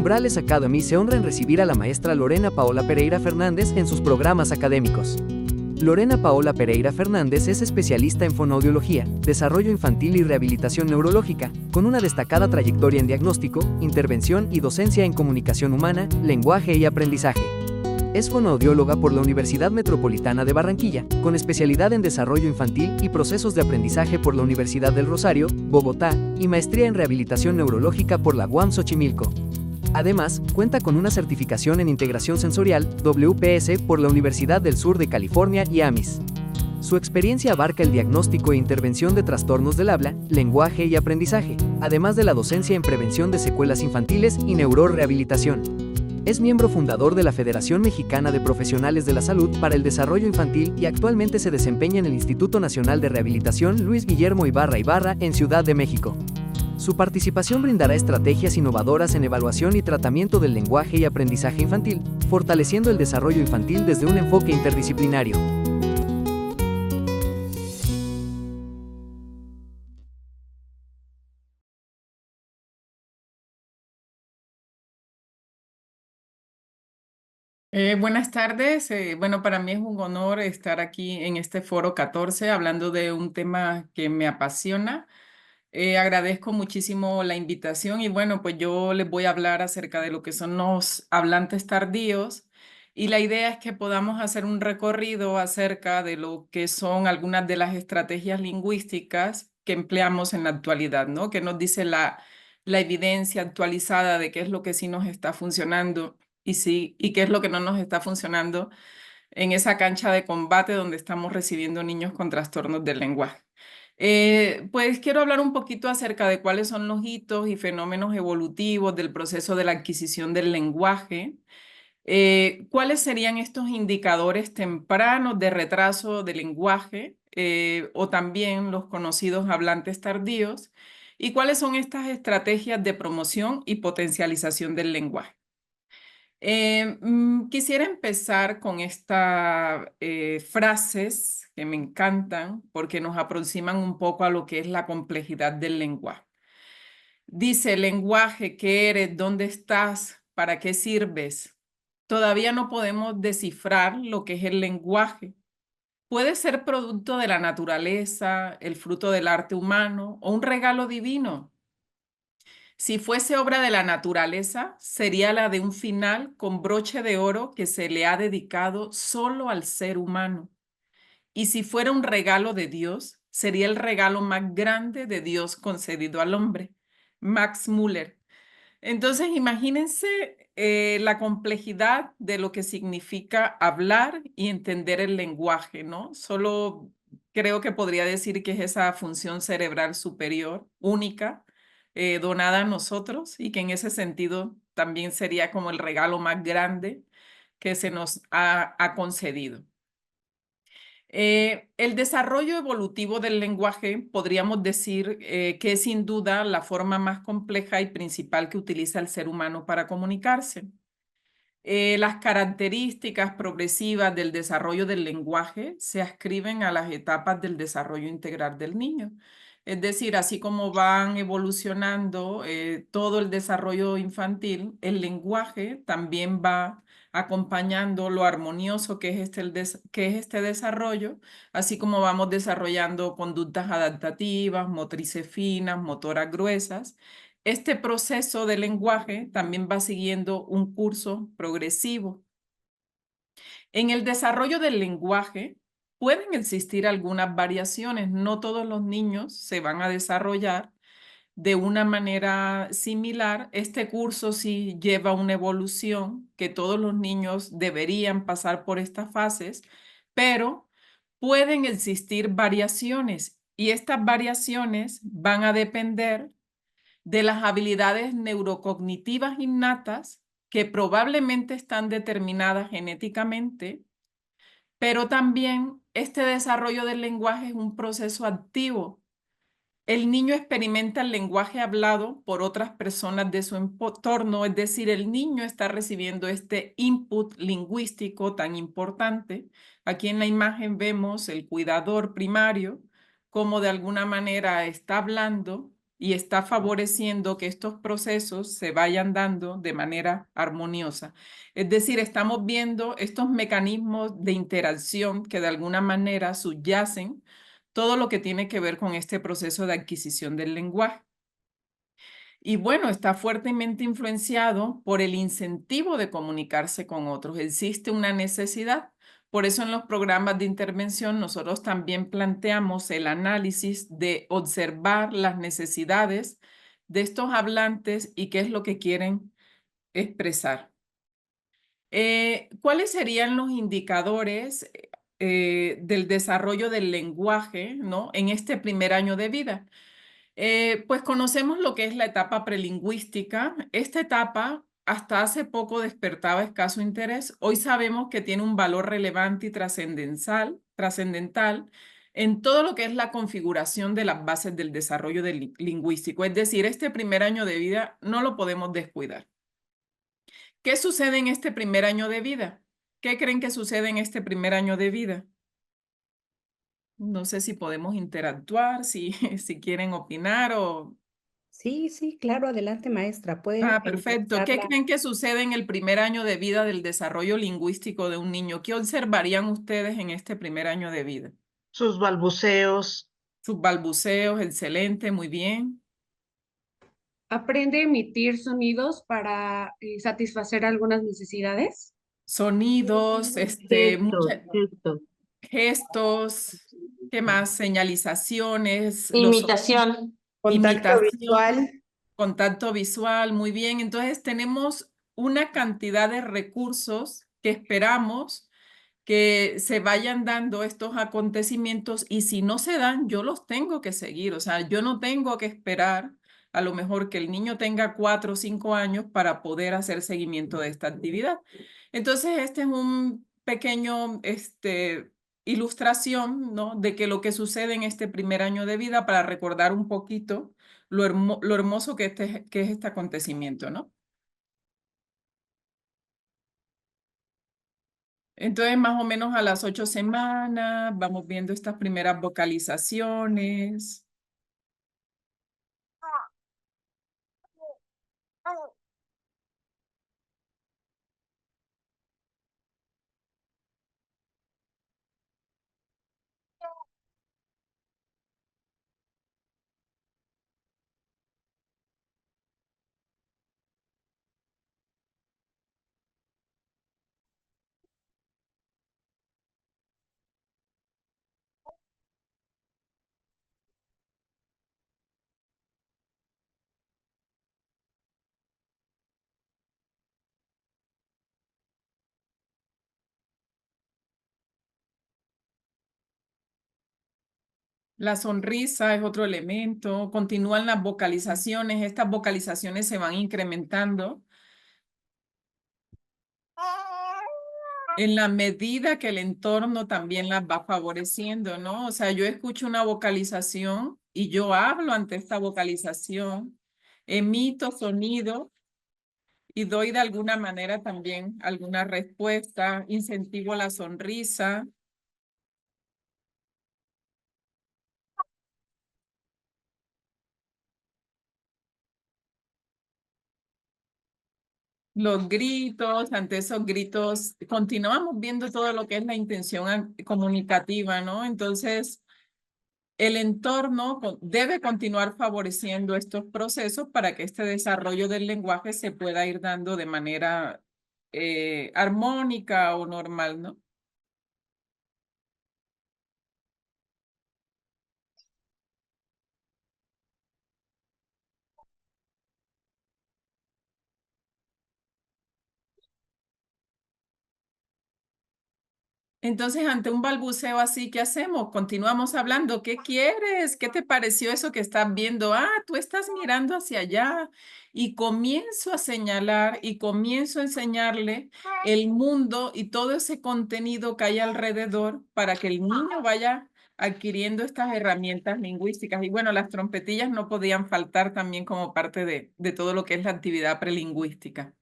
Umbrales Academy se honra en recibir a la maestra Lorena Paola Pereira Fernández en sus programas académicos. Lorena Paola Pereira Fernández es especialista en fonoaudiología, desarrollo infantil y rehabilitación neurológica, con una destacada trayectoria en diagnóstico, intervención y docencia en comunicación humana, lenguaje y aprendizaje. Es fonoaudióloga por la Universidad Metropolitana de Barranquilla, con especialidad en desarrollo infantil y procesos de aprendizaje por la Universidad del Rosario, Bogotá, y maestría en rehabilitación neurológica por la UAM Xochimilco. Además, cuenta con una certificación en integración sensorial, WPS, por la Universidad del Sur de California y AMIS. Su experiencia abarca el diagnóstico e intervención de trastornos del habla, lenguaje y aprendizaje, además de la docencia en prevención de secuelas infantiles y neurorehabilitación. Es miembro fundador de la Federación Mexicana de Profesionales de la Salud para el Desarrollo Infantil y actualmente se desempeña en el Instituto Nacional de Rehabilitación Luis Guillermo Ibarra en Ciudad de México. Su participación brindará estrategias innovadoras en evaluación y tratamiento del lenguaje y aprendizaje infantil, fortaleciendo el desarrollo infantil desde un enfoque interdisciplinario. Buenas tardes. Bueno, para mí es un honor estar aquí en este Foro 14 hablando de un tema que me apasiona. Agradezco muchísimo la invitación y bueno, pues yo les voy a hablar acerca de lo que son los hablantes tardíos y la idea es que podamos hacer un recorrido acerca de lo que son algunas de las estrategias lingüísticas que empleamos en la actualidad, ¿no? Que nos dice la evidencia actualizada de qué es lo que sí nos está funcionando y qué es lo que no nos está funcionando en esa cancha de combate donde estamos recibiendo niños con trastornos del lenguaje. Pues quiero hablar un poquito acerca de cuáles son los hitos y fenómenos evolutivos del proceso de la adquisición del lenguaje. ¿Cuáles serían estos indicadores tempranos de retraso del lenguaje o también los conocidos hablantes tardíos? ¿Y cuáles son estas estrategias de promoción y potencialización del lenguaje? Quisiera empezar con estas frases que me encantan porque nos aproximan un poco a lo que es la complejidad del lenguaje. Dice, lenguaje, ¿qué eres? ¿Dónde estás? ¿Para qué sirves? Todavía no podemos descifrar lo que es el lenguaje. Puede ser producto de la naturaleza, el fruto del arte humano o un regalo divino. Si fuese obra de la naturaleza, sería la de un final con broche de oro que se le ha dedicado solo al ser humano. Y si fuera un regalo de Dios, sería el regalo más grande de Dios concedido al hombre. Max Muller. Entonces, imagínense la complejidad de lo que significa hablar y entender el lenguaje, ¿no? Solo creo que podría decir que es esa función cerebral superior, única, donada a nosotros y que en ese sentido también sería como el regalo más grande que se nos ha concedido. El desarrollo evolutivo del lenguaje podríamos decir que es sin duda la forma más compleja y principal que utiliza el ser humano para comunicarse. Las características progresivas del desarrollo del lenguaje se ascriben a las etapas del desarrollo integral del niño. Es decir, así como van evolucionando todo el desarrollo infantil, el lenguaje también va acompañando lo armonioso que es este desarrollo, así como vamos desarrollando conductas adaptativas, motrices finas, motoras gruesas. Este proceso de lenguaje también va siguiendo un curso progresivo. En el desarrollo del lenguaje pueden existir algunas variaciones. No todos los niños se van a desarrollar de una manera similar. Este curso sí lleva una evolución, que todos los niños deberían pasar por estas fases, pero pueden existir variaciones y estas variaciones van a depender de las habilidades neurocognitivas innatas que probablemente están determinadas genéticamente, pero también este desarrollo del lenguaje es un proceso activo. El niño experimenta el lenguaje hablado por otras personas de su entorno, es decir, el niño está recibiendo este input lingüístico tan importante. Aquí en la imagen vemos el cuidador primario, cómo de alguna manera está hablando y está favoreciendo que estos procesos se vayan dando de manera armoniosa. Es decir, estamos viendo estos mecanismos de interacción que de alguna manera subyacen todo lo que tiene que ver con este proceso de adquisición del lenguaje. Y bueno, está fuertemente influenciado por el incentivo de comunicarse con otros. Existe una necesidad. Por eso en los programas de intervención nosotros también planteamos el análisis de observar las necesidades de estos hablantes y qué es lo que quieren expresar. ¿Cuáles serían los indicadores del desarrollo del lenguaje, ¿no? En este primer año de vida? Pues conocemos lo que es la etapa prelingüística. Esta etapa hasta hace poco despertaba escaso interés. Hoy sabemos que tiene un valor relevante y trascendental en todo lo que es la configuración de las bases del desarrollo del lingüístico. Es decir, este primer año de vida no lo podemos descuidar. ¿Qué sucede en este primer año de vida? ¿Qué creen que sucede en este primer año de vida? No sé si podemos interactuar, si, si quieren opinar o... Sí, sí, claro, adelante, maestra. Pueden Perfecto. empezar ¿Qué la creen que sucede en el primer año de vida del desarrollo lingüístico de un niño? ¿Qué observarían ustedes en este primer año de vida? Sus balbuceos. Sus balbuceos, excelente, muy bien. Aprende a emitir sonidos para satisfacer algunas necesidades. Sonidos, Gestos, gestos. gestos, ¿qué más? Señalizaciones, Imitación. contacto imitación, visual. contacto visual, muy bien. Entonces tenemos una cantidad de recursos que esperamos que se vayan dando estos acontecimientos y si no se dan, yo los tengo que seguir. O sea, yo no tengo que esperar a lo mejor que el niño tenga 4 o 5 años para poder hacer seguimiento de esta actividad. Entonces, este es un pequeño, ilustración, ¿no? De que lo que sucede en este primer año de vida para recordar un poquito lo hermoso que es este acontecimiento, ¿no? Entonces, más o menos a las 8 semanas, vamos viendo estas primeras vocalizaciones. La sonrisa es otro elemento. Continúan las vocalizaciones. Estas vocalizaciones se van incrementando en la medida que el entorno también las va favoreciendo, ¿no? O sea, yo escucho una vocalización y yo hablo ante esta vocalización, emito sonido y doy de alguna manera también alguna respuesta, incentivo la sonrisa. Los gritos, ante esos gritos, continuamos viendo todo lo que es la intención comunicativa, ¿no? Entonces, el entorno debe continuar favoreciendo estos procesos para que este desarrollo del lenguaje se pueda ir dando de manera armónica o normal, ¿no? Entonces, ante un balbuceo así, ¿qué hacemos? Continuamos hablando. ¿Qué quieres? ¿Qué te pareció eso que estás viendo? Ah, tú estás mirando hacia allá. Y comienzo a señalar y comienzo a enseñarle el mundo y todo ese contenido que hay alrededor para que el niño vaya adquiriendo estas herramientas lingüísticas. Y bueno, las trompetillas no podían faltar también como parte de todo lo que es la actividad prelingüística.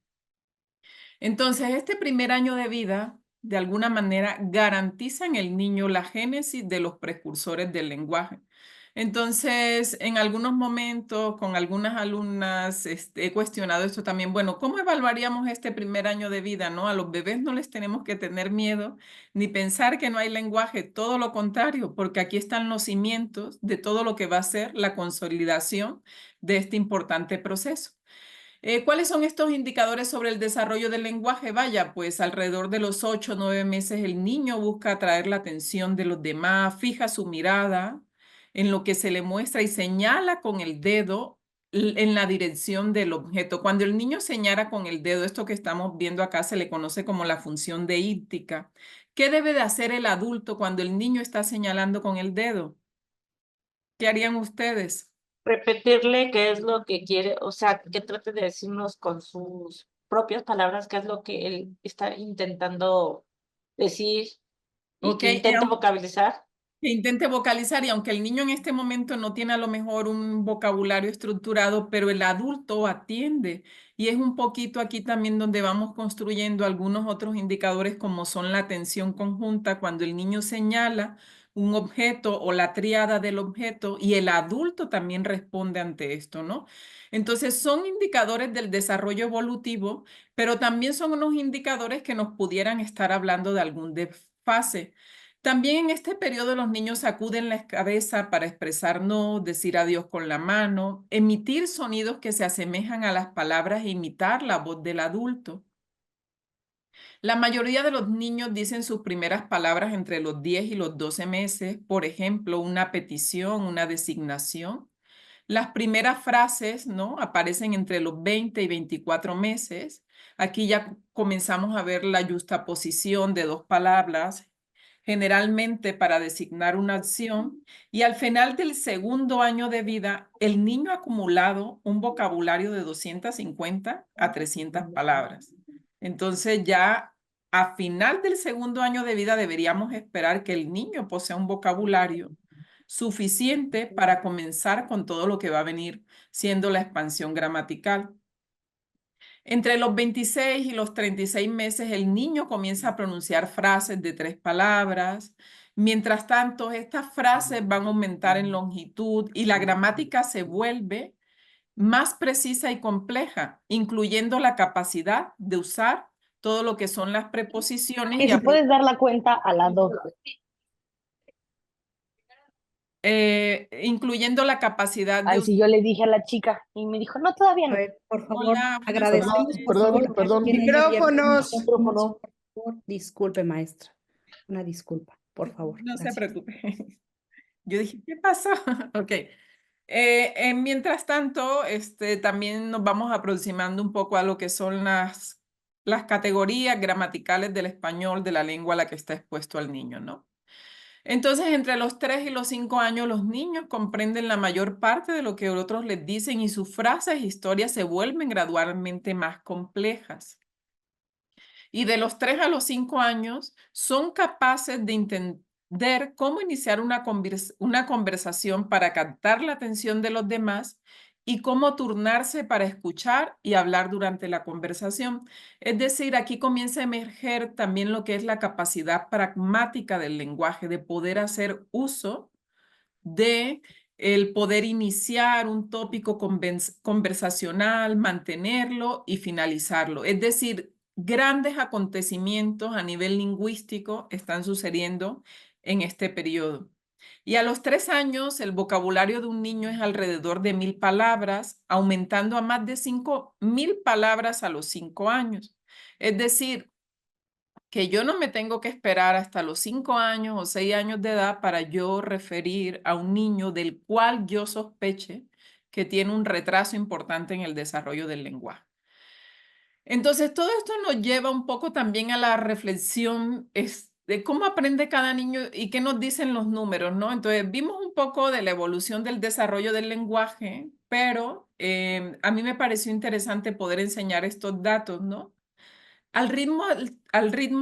Entonces, este primer año de vida, de alguna manera, garantiza en el niño la génesis de los precursores del lenguaje. Entonces, en algunos momentos, con algunas alumnas, he cuestionado esto también. Bueno, ¿cómo evaluaríamos este primer año de vida, no? A los bebés no les tenemos que tener miedo ni pensar que no hay lenguaje, todo lo contrario, porque aquí están los cimientos de todo lo que va a ser la consolidación de este importante proceso. ¿Cuáles son estos indicadores sobre el desarrollo del lenguaje? Vaya, pues alrededor de los 8 o 9 meses el niño busca atraer la atención de los demás, fija su mirada en lo que se le muestra y señala con el dedo en la dirección del objeto. Cuando el niño señala con el dedo, esto que estamos viendo acá se le conoce como la función deíctica. ¿Qué debe de hacer el adulto cuando el niño está señalando con el dedo? ¿Qué harían ustedes? Repetirle qué es lo que quiere, o sea, que trate de decirnos con sus propias palabras qué es lo que él está intentando decir y Ok, que intente vocalizar. que intente vocalizar, y aunque el niño en este momento no tiene a lo mejor un vocabulario estructurado, pero el adulto atiende. Y es un poquito aquí también donde vamos construyendo algunos otros indicadores como son la atención conjunta, cuando el niño señala un objeto o la tríada del objeto y el adulto también responde ante esto, ¿no? Entonces son indicadores del desarrollo evolutivo, pero también son unos indicadores que nos pudieran estar hablando de algún desfase. También en este periodo los niños sacuden la cabeza para expresar no, decir adiós con la mano, emitir sonidos que se asemejan a las palabras e imitar la voz del adulto. La mayoría de los niños dicen sus primeras palabras entre los 10 y los 12 meses, por ejemplo, una petición, una designación. Las primeras frases, ¿no? Aparecen entre los 20 y 24 meses. Aquí ya comenzamos a ver la justaposición de dos palabras, generalmente para designar una acción, y al final del segundo año de vida, el niño ha acumulado un vocabulario de 250 a 300 palabras. Entonces ya a final del segundo año de vida deberíamos esperar que el niño posea un vocabulario suficiente para comenzar con todo lo que va a venir siendo la expansión gramatical. Entre los 26 y los 36 meses, el niño comienza a pronunciar frases de 3 palabras. Mientras tanto, estas frases van a aumentar en longitud y la gramática se vuelve más precisa y compleja, incluyendo la capacidad de usar todo lo que son las preposiciones. Y si puedes dar la cuenta a las 2. Incluyendo la capacidad de Ay, si yo le dije a la chica y me dijo, no, todavía A no. ver, por favor, Hola, buenas agradecemos, tardes. por favor, Perdón. quien haya abierto Micrófonos. micrófonos, por favor. Disculpe, maestra. Una disculpa, por favor. No se Gracias. preocupe. Yo dije, ¿qué pasó? Ok. Mientras tanto, también nos vamos aproximando un poco a lo que son las categorías gramaticales del español, de la lengua a la que está expuesto al niño, ¿no? Entonces, entre los 3 y los 5 años, los niños comprenden la mayor parte de lo que otros les dicen y sus frases e historias se vuelven gradualmente más complejas. Y de los 3 a los 5 años, son capaces de entender cómo iniciar una conversación para captar la atención de los demás y cómo turnarse para escuchar y hablar durante la conversación. Es decir, aquí comienza a emerger también lo que es la capacidad pragmática del lenguaje, de poder hacer uso de el poder iniciar un tópico conversacional, mantenerlo y finalizarlo. Es decir, grandes acontecimientos a nivel lingüístico están sucediendo en este periodo. Y a los 3 años, el vocabulario de un niño es alrededor de 1000 palabras, aumentando a más de 5000 palabras a los 5 años. Es decir, que yo no me tengo que esperar hasta los 5 años o 6 años de edad para yo referir a un niño del cual yo sospeche que tiene un retraso importante en el desarrollo del lenguaje. Entonces, todo esto nos lleva un poco también a la reflexión de cómo aprende cada niño y qué nos dicen los números, ¿no? Entonces, vimos un poco de la evolución del desarrollo del lenguaje, pero a mí me pareció interesante poder enseñar estos datos, ¿no? Al ritmo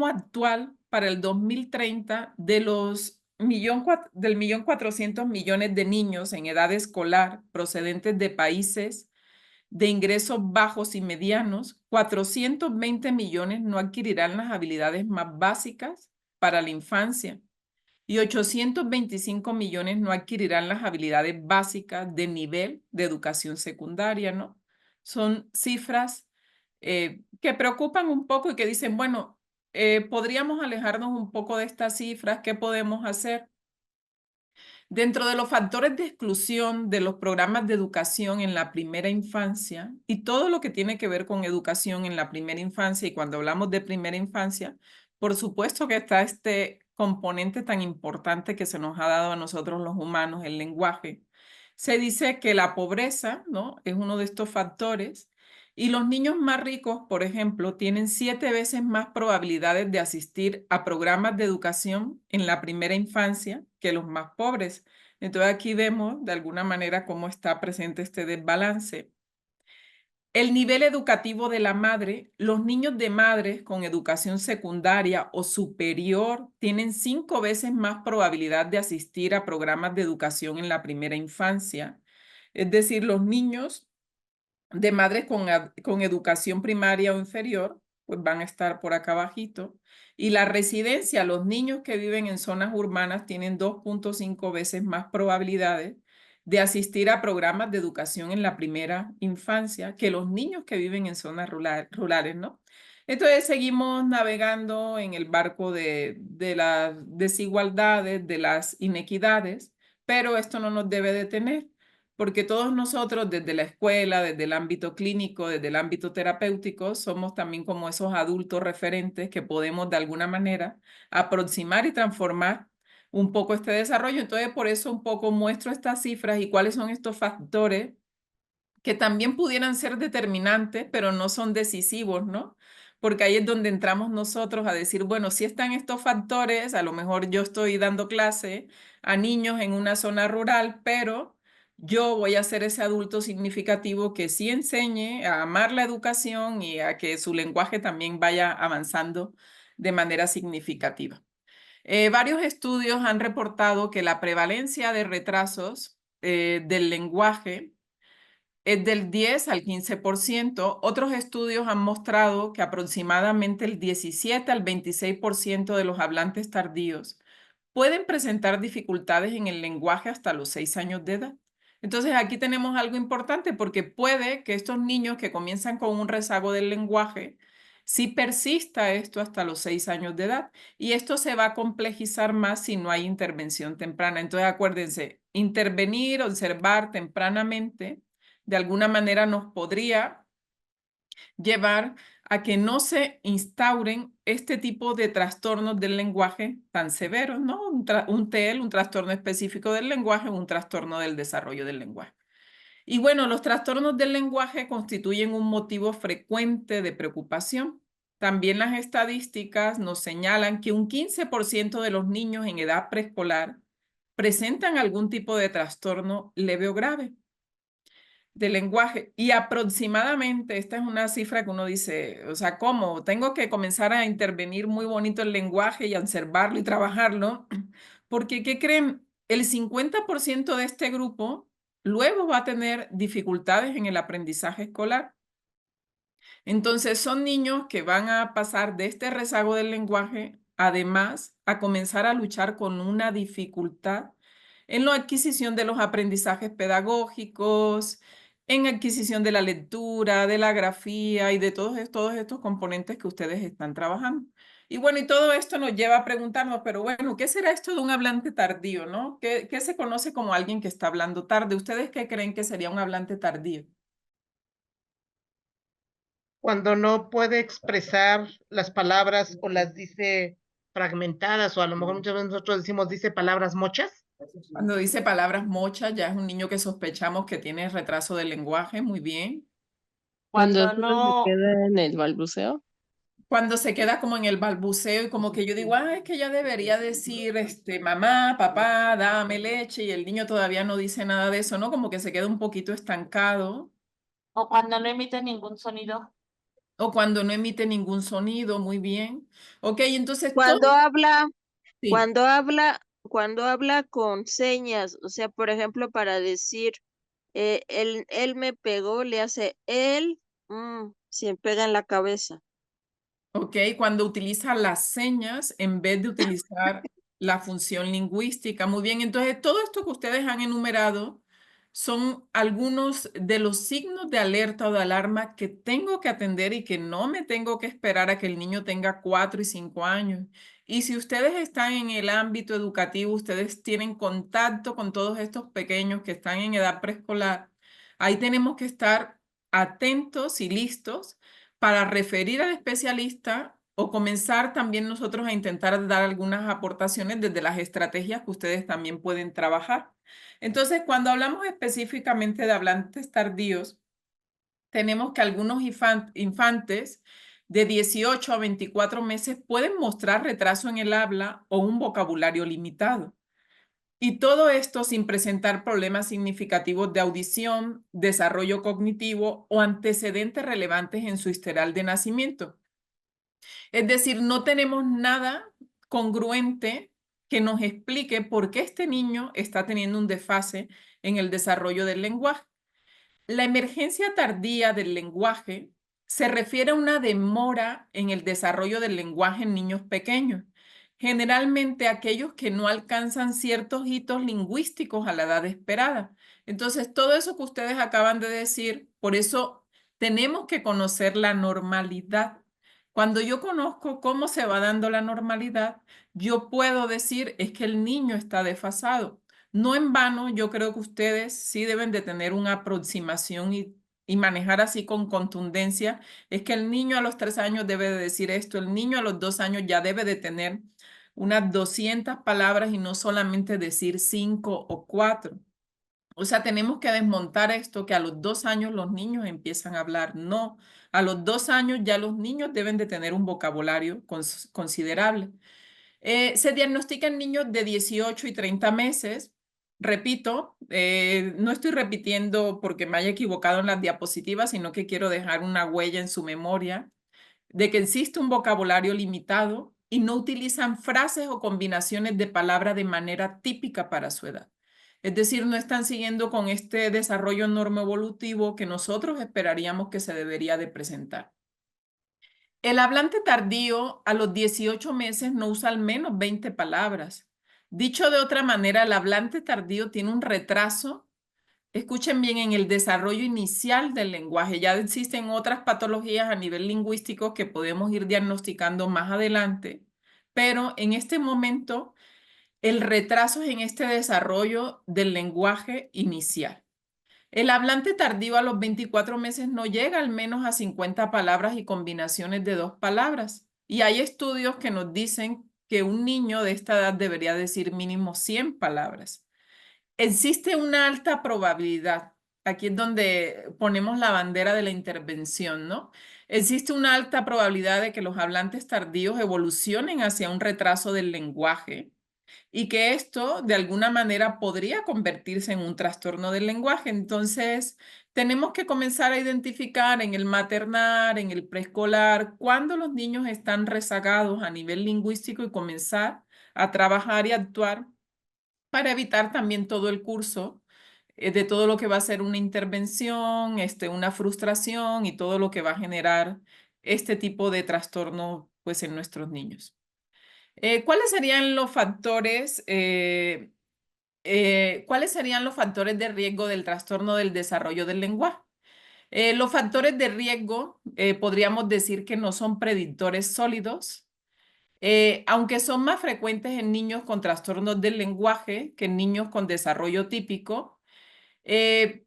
actual, para el 2030, del 1.400.000.000 de niños en edad escolar procedentes de países de ingresos bajos y medianos, 420 millones no adquirirán las habilidades más básicas para la infancia. y 825 millones no adquirirán las habilidades básicas de nivel de educación secundaria, ¿no? Son cifras que preocupan un poco y que dicen, bueno, podríamos alejarnos un poco de estas cifras, ¿qué podemos hacer? Dentro de los factores de exclusión de los programas de educación en la primera infancia y todo lo que tiene que ver con educación en la primera infancia, y cuando hablamos de primera infancia, por supuesto que está este componente tan importante que se nos ha dado a nosotros los humanos, el lenguaje. Se dice que la pobreza, ¿no?, es uno de estos factores. Y los niños más ricos, por ejemplo, tienen 7 veces más probabilidades de asistir a programas de educación en la primera infancia que los más pobres. Entonces aquí vemos de alguna manera cómo está presente este desbalance. El nivel educativo de la madre, los niños de madres con educación secundaria o superior tienen 5 veces más probabilidad de asistir a programas de educación en la primera infancia. Es decir, los niños de madres con educación primaria o inferior, pues van a estar por acá abajito. Y la residencia, los niños que viven en zonas urbanas tienen 2.5 veces más probabilidades de asistir a programas de educación en la primera infancia que los niños que viven en zonas rurales, ¿no? Entonces seguimos navegando en el barco de las desigualdades, de las inequidades, pero esto no nos debe detener, porque todos nosotros desde la escuela, desde el ámbito clínico, desde el ámbito terapéutico, somos también como esos adultos referentes que podemos de alguna manera aproximar y transformar un poco este desarrollo. Entonces, por eso un poco muestro estas cifras y cuáles son estos factores que también pudieran ser determinantes, pero no son decisivos, ¿no? Porque ahí es donde entramos nosotros a decir, bueno, si están estos factores, a lo mejor yo estoy dando clase a niños en una zona rural, pero yo voy a ser ese adulto significativo que sí enseñe a amar la educación y a que su lenguaje también vaya avanzando de manera significativa. Varios estudios han reportado que la prevalencia de retrasos del lenguaje es del 10 al 15%. Otros estudios han mostrado que aproximadamente el 17 al 26% de los hablantes tardíos pueden presentar dificultades en el lenguaje hasta los 6 años de edad. Entonces aquí tenemos algo importante porque puede que estos niños que comienzan con un rezago del lenguaje, sí persista esto hasta los 6 años de edad, y esto se va a complejizar más si no hay intervención temprana. Entonces acuérdense, intervenir, observar tempranamente, de alguna manera nos podría llevar a que no se instauren este tipo de trastornos del lenguaje tan severos, ¿no? Un TEL, un trastorno específico del lenguaje, un trastorno del desarrollo del lenguaje. Y bueno, los trastornos del lenguaje constituyen un motivo frecuente de preocupación. También las estadísticas nos señalan que un 15% de los niños en edad preescolar presentan algún tipo de trastorno leve o grave de lenguaje, y aproximadamente, esta es una cifra que uno dice, o sea, ¿cómo? Tengo que comenzar a intervenir muy bonito el lenguaje y a observarlo y trabajarlo, porque, ¿qué creen? El 50% de este grupo luego va a tener dificultades en el aprendizaje escolar. Entonces, son niños que van a pasar de este rezago del lenguaje, además, a comenzar a luchar con una dificultad en la adquisición de los aprendizajes pedagógicos, en adquisición de la lectura, de la grafía y de todos estos componentes que ustedes están trabajando. Y bueno, y todo esto nos lleva a preguntarnos, pero bueno, ¿qué será esto de un hablante tardío, no? ¿Qué se conoce como alguien que está hablando tarde? ¿Ustedes qué creen que sería un hablante tardío? Cuando no puede expresar las palabras o las dice fragmentadas, o a lo mejor muchas veces nosotros decimos dice palabras mochas. Cuando dice palabras mochas, ya es un niño que sospechamos que tiene retraso del lenguaje. Muy bien. Cuando solo no, se queda en el balbuceo. Cuando se queda como en el balbuceo y como que yo digo, es que ya debería decir, mamá, papá, dame leche, y el niño todavía no dice nada de eso, ¿no? Como que se queda un poquito estancado. o cuando no emite ningún sonido. O cuando no emite ningún sonido. Muy bien. Ok, entonces Cuando habla, Sí. cuando habla con señas, o sea, por ejemplo, para decir, él me pegó, le hace él, se pega en la cabeza. Ok, cuando utiliza las señas en vez de utilizar la función lingüística. Muy bien, entonces todo esto que ustedes han enumerado son algunos de los signos de alerta o de alarma que tengo que atender y que no me tengo que esperar a que el niño tenga 4 y 5 años. Y si ustedes están en el ámbito educativo, ustedes tienen contacto con todos estos pequeños que están en edad preescolar, ahí tenemos que estar atentos y listos para referir al especialista o comenzar también nosotros a intentar dar algunas aportaciones desde las estrategias que ustedes también pueden trabajar. Entonces, cuando hablamos específicamente de hablantes tardíos, tenemos que algunos infantes de 18 a 24 meses pueden mostrar retraso en el habla o un vocabulario limitado. Y todo esto sin presentar problemas significativos de audición, desarrollo cognitivo o antecedentes relevantes en su historial de nacimiento. Es decir, no tenemos nada congruente que nos explique por qué este niño está teniendo un desfase en el desarrollo del lenguaje. La emergencia tardía del lenguaje se refiere a una demora en el desarrollo del lenguaje en niños pequeños, generalmente aquellos que no alcanzan ciertos hitos lingüísticos a la edad esperada. Entonces, todo eso que ustedes acaban de decir, por eso tenemos que conocer la normalidad. Cuando yo conozco cómo se va dando la normalidad, yo puedo decir es que el niño está desfasado. No en vano, yo creo que ustedes sí deben de tener una aproximación y manejar así con contundencia. Es que el niño a los 3 años debe de decir esto, el niño a los 2 años ya debe de tener unas 200 palabras y no solamente decir 5 o 4. O sea, tenemos que desmontar esto que a los 2 años los niños empiezan a hablar. No, a los 2 años ya los niños deben de tener un vocabulario considerable. Se diagnostican niños de 18 y 30 meses. Repito, no estoy repitiendo porque me haya equivocado en las diapositivas, sino que quiero dejar una huella en su memoria de que existe un vocabulario limitado y no utilizan frases o combinaciones de palabras de manera típica para su edad. Es decir, no están siguiendo con este desarrollo normoevolutivo que nosotros esperaríamos que se debería de presentar. El hablante tardío a los 18 meses no usa al menos 20 palabras. Dicho de otra manera, el hablante tardío tiene un retraso, escuchen bien, en el desarrollo inicial del lenguaje. Ya existen otras patologías a nivel lingüístico que podemos ir diagnosticando más adelante, pero en este momento el retraso es en este desarrollo del lenguaje inicial. El hablante tardío a los 24 meses no llega al menos a 50 palabras y combinaciones de 2 palabras. Y hay estudios que nos dicen que un niño de esta edad debería decir mínimo 100 palabras. Existe una alta probabilidad, aquí es donde ponemos la bandera de la intervención, ¿no? Existe una alta probabilidad de que los hablantes tardíos evolucionen hacia un retraso del lenguaje y que esto de alguna manera podría convertirse en un trastorno del lenguaje. Entonces, tenemos que comenzar a identificar en el maternal, en el preescolar, cuándo los niños están rezagados a nivel lingüístico y comenzar a trabajar y actuar para evitar también todo el curso de todo lo que va a ser una intervención, una frustración y todo lo que va a generar este tipo de trastorno pues, en nuestros niños. ¿Cuáles serían los factores de riesgo del trastorno del desarrollo del lenguaje? Los factores de riesgo podríamos decir que no son predictores sólidos, aunque son más frecuentes en niños con trastornos del lenguaje que en niños con desarrollo típico.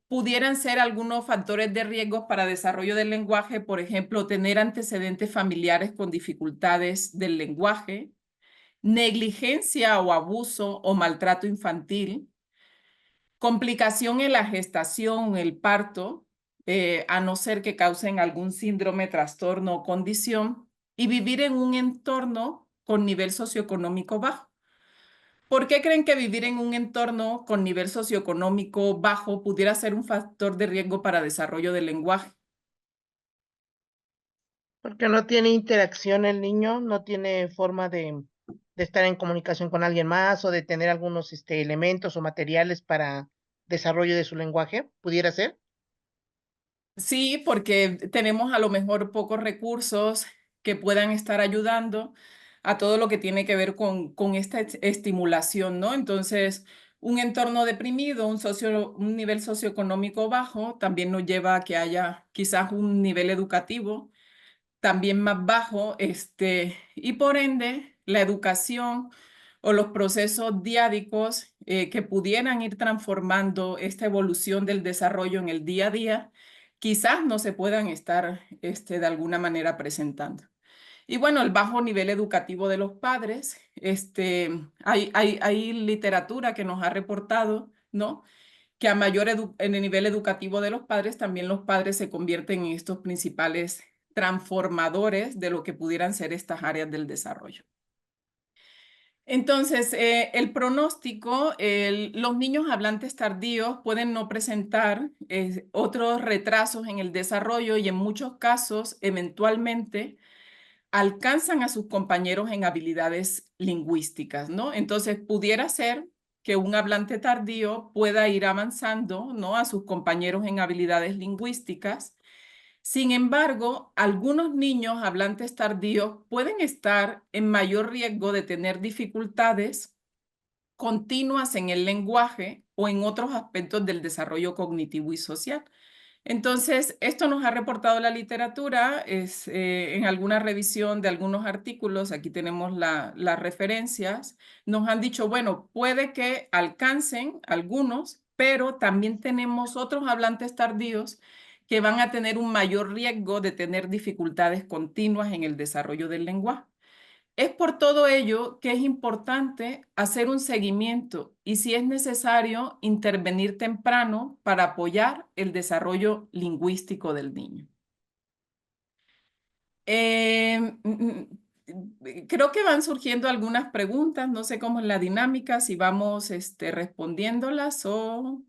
Pudieran ser algunos factores de riesgo para desarrollo del lenguaje, por ejemplo, tener antecedentes familiares con dificultades del lenguaje, negligencia o abuso o maltrato infantil, complicación en la gestación, el parto, a no ser que causen algún síndrome, trastorno o condición, y vivir en un entorno con nivel socioeconómico bajo. ¿Por qué creen que vivir en un entorno con nivel socioeconómico bajo pudiera ser un factor de riesgo para desarrollo del lenguaje? Porque no tiene interacción el niño, no tiene forma de estar en comunicación con alguien más o de tener algunos elementos o materiales para desarrollo de su lenguaje, ¿pudiera ser? Sí, porque tenemos a lo mejor pocos recursos que puedan estar ayudando. a todo lo que tiene que ver con esta estimulación, ¿no? Entonces, un entorno deprimido, un nivel socioeconómico bajo, también nos lleva a que haya quizás un nivel educativo también más bajo, y por ende la educación o los procesos diádicos que pudieran ir transformando esta evolución del desarrollo en el día a día, quizás no se puedan estar de alguna manera presentando. Y bueno, el bajo nivel educativo de los padres, hay literatura que nos ha reportado, ¿no? Que a mayor en el nivel educativo de los padres, también los padres se convierten en estos principales transformadores de lo que pudieran ser estas áreas del desarrollo. Entonces, el pronóstico, los niños hablantes tardíos pueden no presentar otros retrasos en el desarrollo y en muchos casos, eventualmente, alcanzan a sus compañeros en habilidades lingüísticas, ¿no? Entonces, pudiera ser que un hablante tardío pueda ir avanzando, ¿no? A sus compañeros en habilidades lingüísticas. Sin embargo, algunos niños hablantes tardíos pueden estar en mayor riesgo de tener dificultades continuas en el lenguaje o en otros aspectos del desarrollo cognitivo y social. Entonces, esto nos ha reportado la literatura, en alguna revisión de algunos artículos, aquí tenemos las referencias, nos han dicho, bueno, puede que alcancen algunos, pero también tenemos otros hablantes tardíos que van a tener un mayor riesgo de tener dificultades continuas en el desarrollo del lenguaje. Es por todo ello que es importante hacer un seguimiento y, si es necesario, intervenir temprano para apoyar el desarrollo lingüístico del niño. Creo que van surgiendo algunas preguntas, no sé cómo es la dinámica, si vamos respondiéndolas o...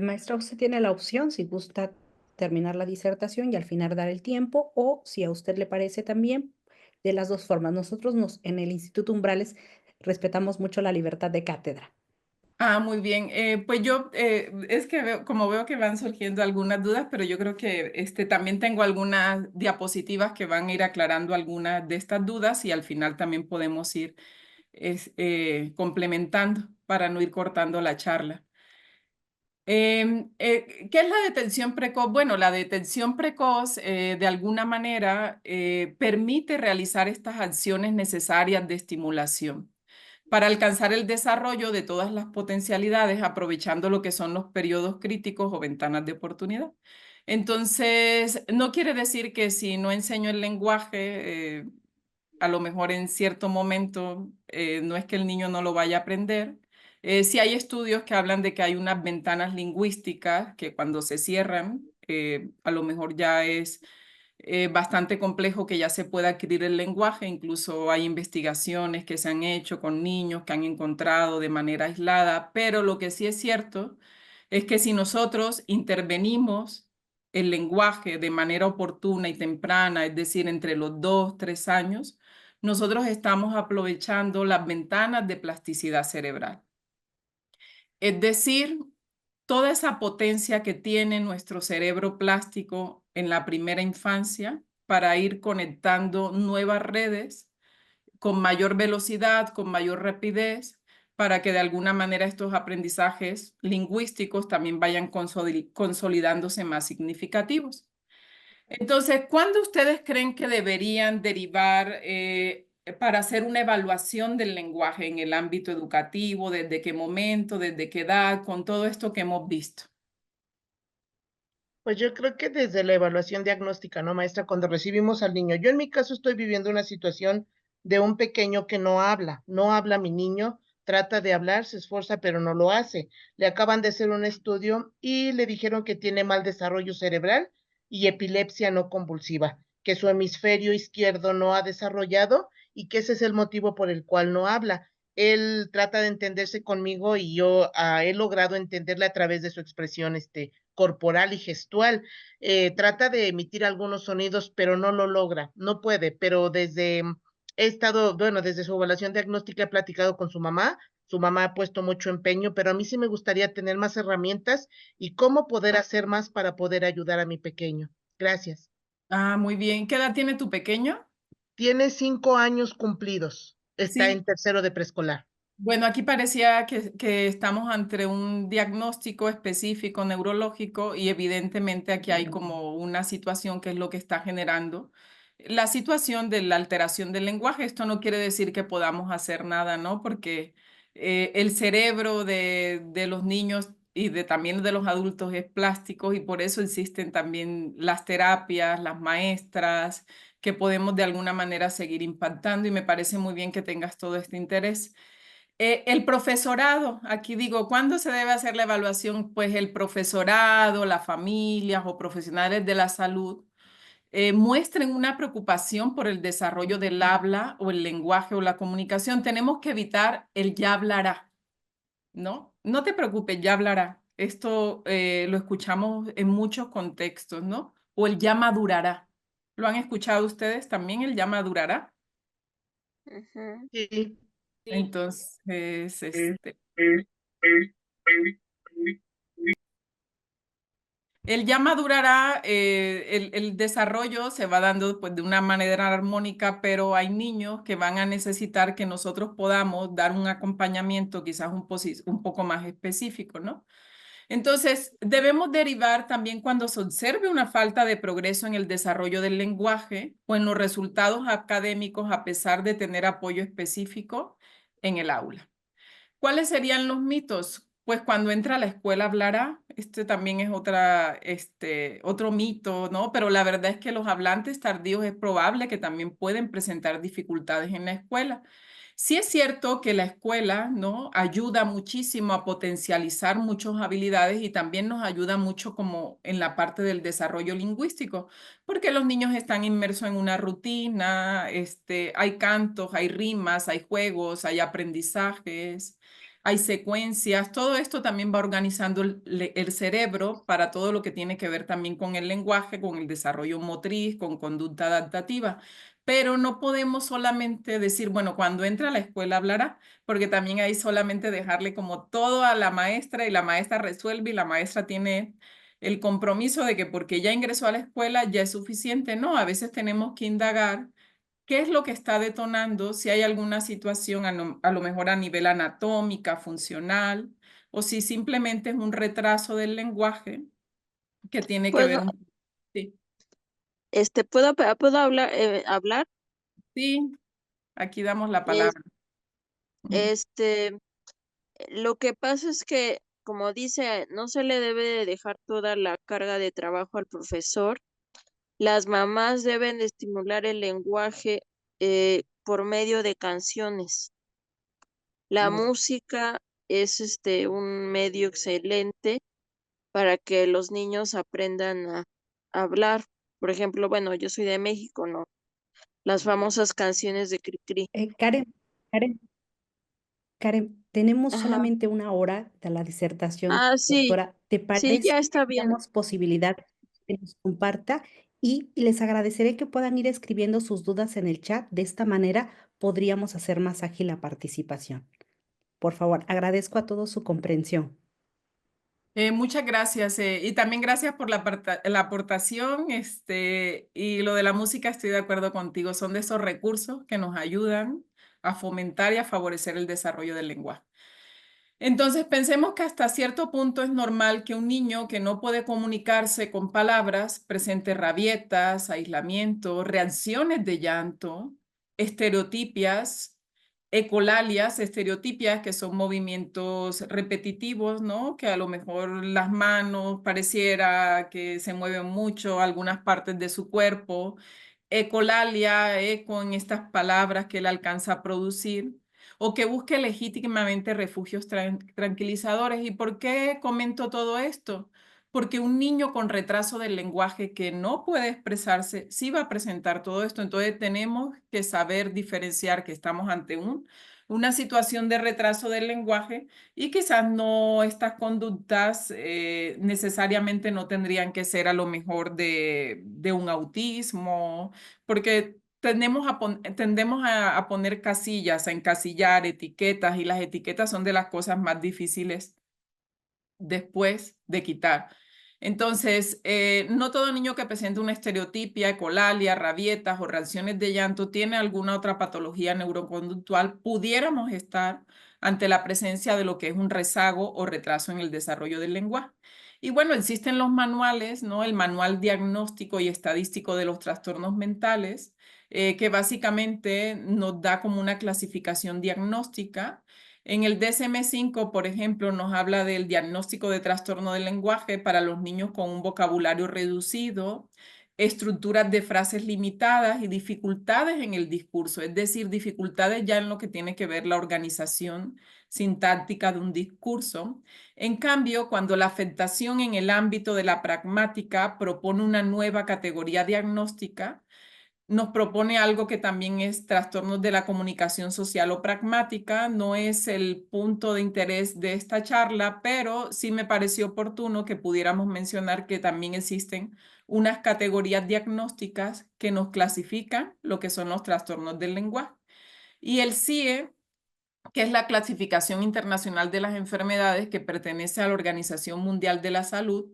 Maestra, usted tiene la opción, si gusta terminar la disertación y al final dar el tiempo, o si a usted le parece también, de las dos formas. Nosotros en el Instituto Umbrales respetamos mucho la libertad de cátedra. Ah, muy bien. Pues yo, es que como veo que van surgiendo algunas dudas, pero yo creo que también tengo algunas diapositivas que van a ir aclarando algunas de estas dudas y al final también podemos ir complementando para no ir cortando la charla. ¿Qué es la detención precoz? Bueno, la detención precoz de alguna manera permite realizar estas acciones necesarias de estimulación para alcanzar el desarrollo de todas las potencialidades, aprovechando lo que son los periodos críticos o ventanas de oportunidad. Entonces, no quiere decir que si no enseño el lenguaje, a lo mejor en cierto momento no es que el niño no lo vaya a aprender. Sí hay estudios que hablan de que hay unas ventanas lingüísticas que cuando se cierran, a lo mejor ya es bastante complejo que ya se pueda adquirir el lenguaje. Incluso hay investigaciones que se han hecho con niños que han encontrado de manera aislada, pero lo que sí es cierto es que si nosotros intervenimos el lenguaje de manera oportuna y temprana, es decir, entre los 2, 3 años, nosotros estamos aprovechando las ventanas de plasticidad cerebral. Es decir, toda esa potencia que tiene nuestro cerebro plástico en la primera infancia para ir conectando nuevas redes con mayor velocidad, con mayor rapidez, para que de alguna manera estos aprendizajes lingüísticos también vayan consolidándose más significativos. Entonces, ¿cuándo ustedes creen que deberían derivar para hacer una evaluación del lenguaje en el ámbito educativo? ¿Desde qué momento? ¿Desde qué edad? Con todo esto que hemos visto. Pues yo creo que desde la evaluación diagnóstica, ¿no, maestra? Cuando recibimos al niño. Yo en mi caso estoy viviendo una situación de un pequeño que no habla mi niño, trata de hablar, se esfuerza, pero no lo hace. Le acaban de hacer un estudio y le dijeron que tiene mal desarrollo cerebral y epilepsia no convulsiva, que su hemisferio izquierdo no ha desarrollado y que ese es el motivo por el cual no habla. Él trata de entenderse conmigo y yo he logrado entenderle a través de su expresión, corporal y gestual. Trata de emitir algunos sonidos, pero no lo logra, no puede, pero desde su evaluación diagnóstica he platicado con su mamá ha puesto mucho empeño, pero a mí sí me gustaría tener más herramientas y cómo poder hacer más para poder ayudar a mi pequeño. Gracias. Ah, muy bien. ¿Qué edad tiene tu pequeño? Tiene 5 años cumplidos. Está Sí. en tercero de preescolar. Bueno, aquí parecía que estamos ante un diagnóstico específico neurológico y evidentemente aquí hay como una situación que es lo que está generando la situación de la alteración del lenguaje. Esto no quiere decir que podamos hacer nada, ¿no? Porque el cerebro de los niños y también de los adultos es plástico y por eso existen también las terapias, las maestras, que podemos de alguna manera seguir impactando y me parece muy bien que tengas todo este interés. El profesorado, aquí digo, ¿cuándo se debe hacer la evaluación? Pues el profesorado, las familias o profesionales de la salud muestren una preocupación por el desarrollo del habla o el lenguaje o la comunicación. Tenemos que evitar el ya hablará, ¿no? No te preocupes, ya hablará. Esto lo escuchamos en muchos contextos, ¿no? O el ya madurará. ¿Lo han escuchado ustedes también, el ya madurará? Ujú. Sí. Sí. Entonces, el ya madurará, el desarrollo se va dando pues, de una manera armónica, pero hay niños que van a necesitar que nosotros podamos dar un acompañamiento quizás un poco más específico, ¿no? Entonces, debemos derivar también cuando se observe una falta de progreso en el desarrollo del lenguaje o en los resultados académicos a pesar de tener apoyo específico en el aula. ¿Cuáles serían los mitos? Pues cuando entra a la escuela hablará. Este también es otro mito, ¿no? Pero la verdad es que los hablantes tardíos es probable que también pueden presentar dificultades en la escuela. Sí es cierto que la escuela, ¿no? Ayuda muchísimo a potencializar muchas habilidades y también nos ayuda mucho como en la parte del desarrollo lingüístico, porque los niños están inmersos en una rutina, hay cantos, hay rimas, hay juegos, hay aprendizajes, hay secuencias. Todo esto también va organizando el cerebro para todo lo que tiene que ver también con el lenguaje, con el desarrollo motriz, con conducta adaptativa. Pero no podemos solamente decir, bueno, cuando entra a la escuela hablará, porque también hay solamente dejarle como todo a la maestra y la maestra resuelve y la maestra tiene el compromiso de que porque ya ingresó a la escuela ya es suficiente. No, a veces tenemos que indagar qué es lo que está detonando, si hay alguna situación a lo mejor a nivel anatómica, funcional, o si simplemente es un retraso del lenguaje que tiene que ver ¿Puedo, un... Sí, puedo hablar? sí, aquí damos la Es- palabra. Ujú. Este, lo que pasa es que, como dice, no se le debe de dejar toda la carga de trabajo al profesor. Las mamás deben de estimular el lenguaje por medio de canciones. La música es un medio excelente para que los niños aprendan a hablar. Por ejemplo, bueno, yo soy de México, ¿no? Las famosas canciones de Cricri. Karen, Karen, Karen, tenemos Ajá. solamente una hora de la disertación, Ah, sí, doctora. ¿Te sí, parece ya que está bien. tenemos posibilidad que nos comparta? Y les agradeceré que puedan ir escribiendo sus dudas en el chat. De esta manera podríamos hacer más ágil la participación. Por favor, agradezco a todos su comprensión. Muchas gracias y también gracias por la aportación y lo de la música estoy de acuerdo contigo, son de esos recursos que nos ayudan a fomentar y a favorecer el desarrollo del lenguaje. Entonces pensemos que hasta cierto punto es normal que un niño que no puede comunicarse con palabras presente rabietas, aislamiento, reacciones de llanto, estereotipias, ecolalias, estereotipias, que son movimientos repetitivos, ¿no? Que a lo mejor las manos pareciera que se mueven mucho, algunas partes de su cuerpo, ecolalia, eco en estas palabras que él alcanza a producir, o que busque legítimamente refugios tranquilizadores. ¿Y por qué comento todo esto? Porque un niño con retraso del lenguaje que no puede expresarse sí va a presentar todo esto. Entonces tenemos que saber diferenciar que estamos ante una situación de retraso del lenguaje y quizás no estas conductas necesariamente no tendrían que ser a lo mejor de un autismo, porque tendemos a poner casillas, a encasillar etiquetas y las etiquetas son de las cosas más difíciles después de quitar. Entonces, no todo niño que presenta una estereotipia, ecolalia, rabietas o reacciones de llanto tiene alguna otra patología neuroconductual. Pudiéramos estar ante la presencia de lo que es un rezago o retraso en el desarrollo del lenguaje. Y bueno, existen los manuales, ¿no? El Manual Diagnóstico y Estadístico de los Trastornos Mentales, que básicamente nos da como una clasificación diagnóstica. En el DSM-5, por ejemplo, nos habla del diagnóstico de trastorno del lenguaje para los niños con un vocabulario reducido, estructuras de frases limitadas y dificultades en el discurso, es decir, dificultades ya en lo que tiene que ver la organización sintáctica de un discurso. En cambio, cuando la afectación en el ámbito de la pragmática propone una nueva categoría diagnóstica, nos propone algo que también es trastornos de la comunicación social o pragmática. No es el punto de interés de esta charla, pero sí me pareció oportuno que pudiéramos mencionar que también existen unas categorías diagnósticas que nos clasifican lo que son los trastornos del lenguaje. Y el CIE, que es la Clasificación Internacional de las Enfermedades, que pertenece a la Organización Mundial de la Salud,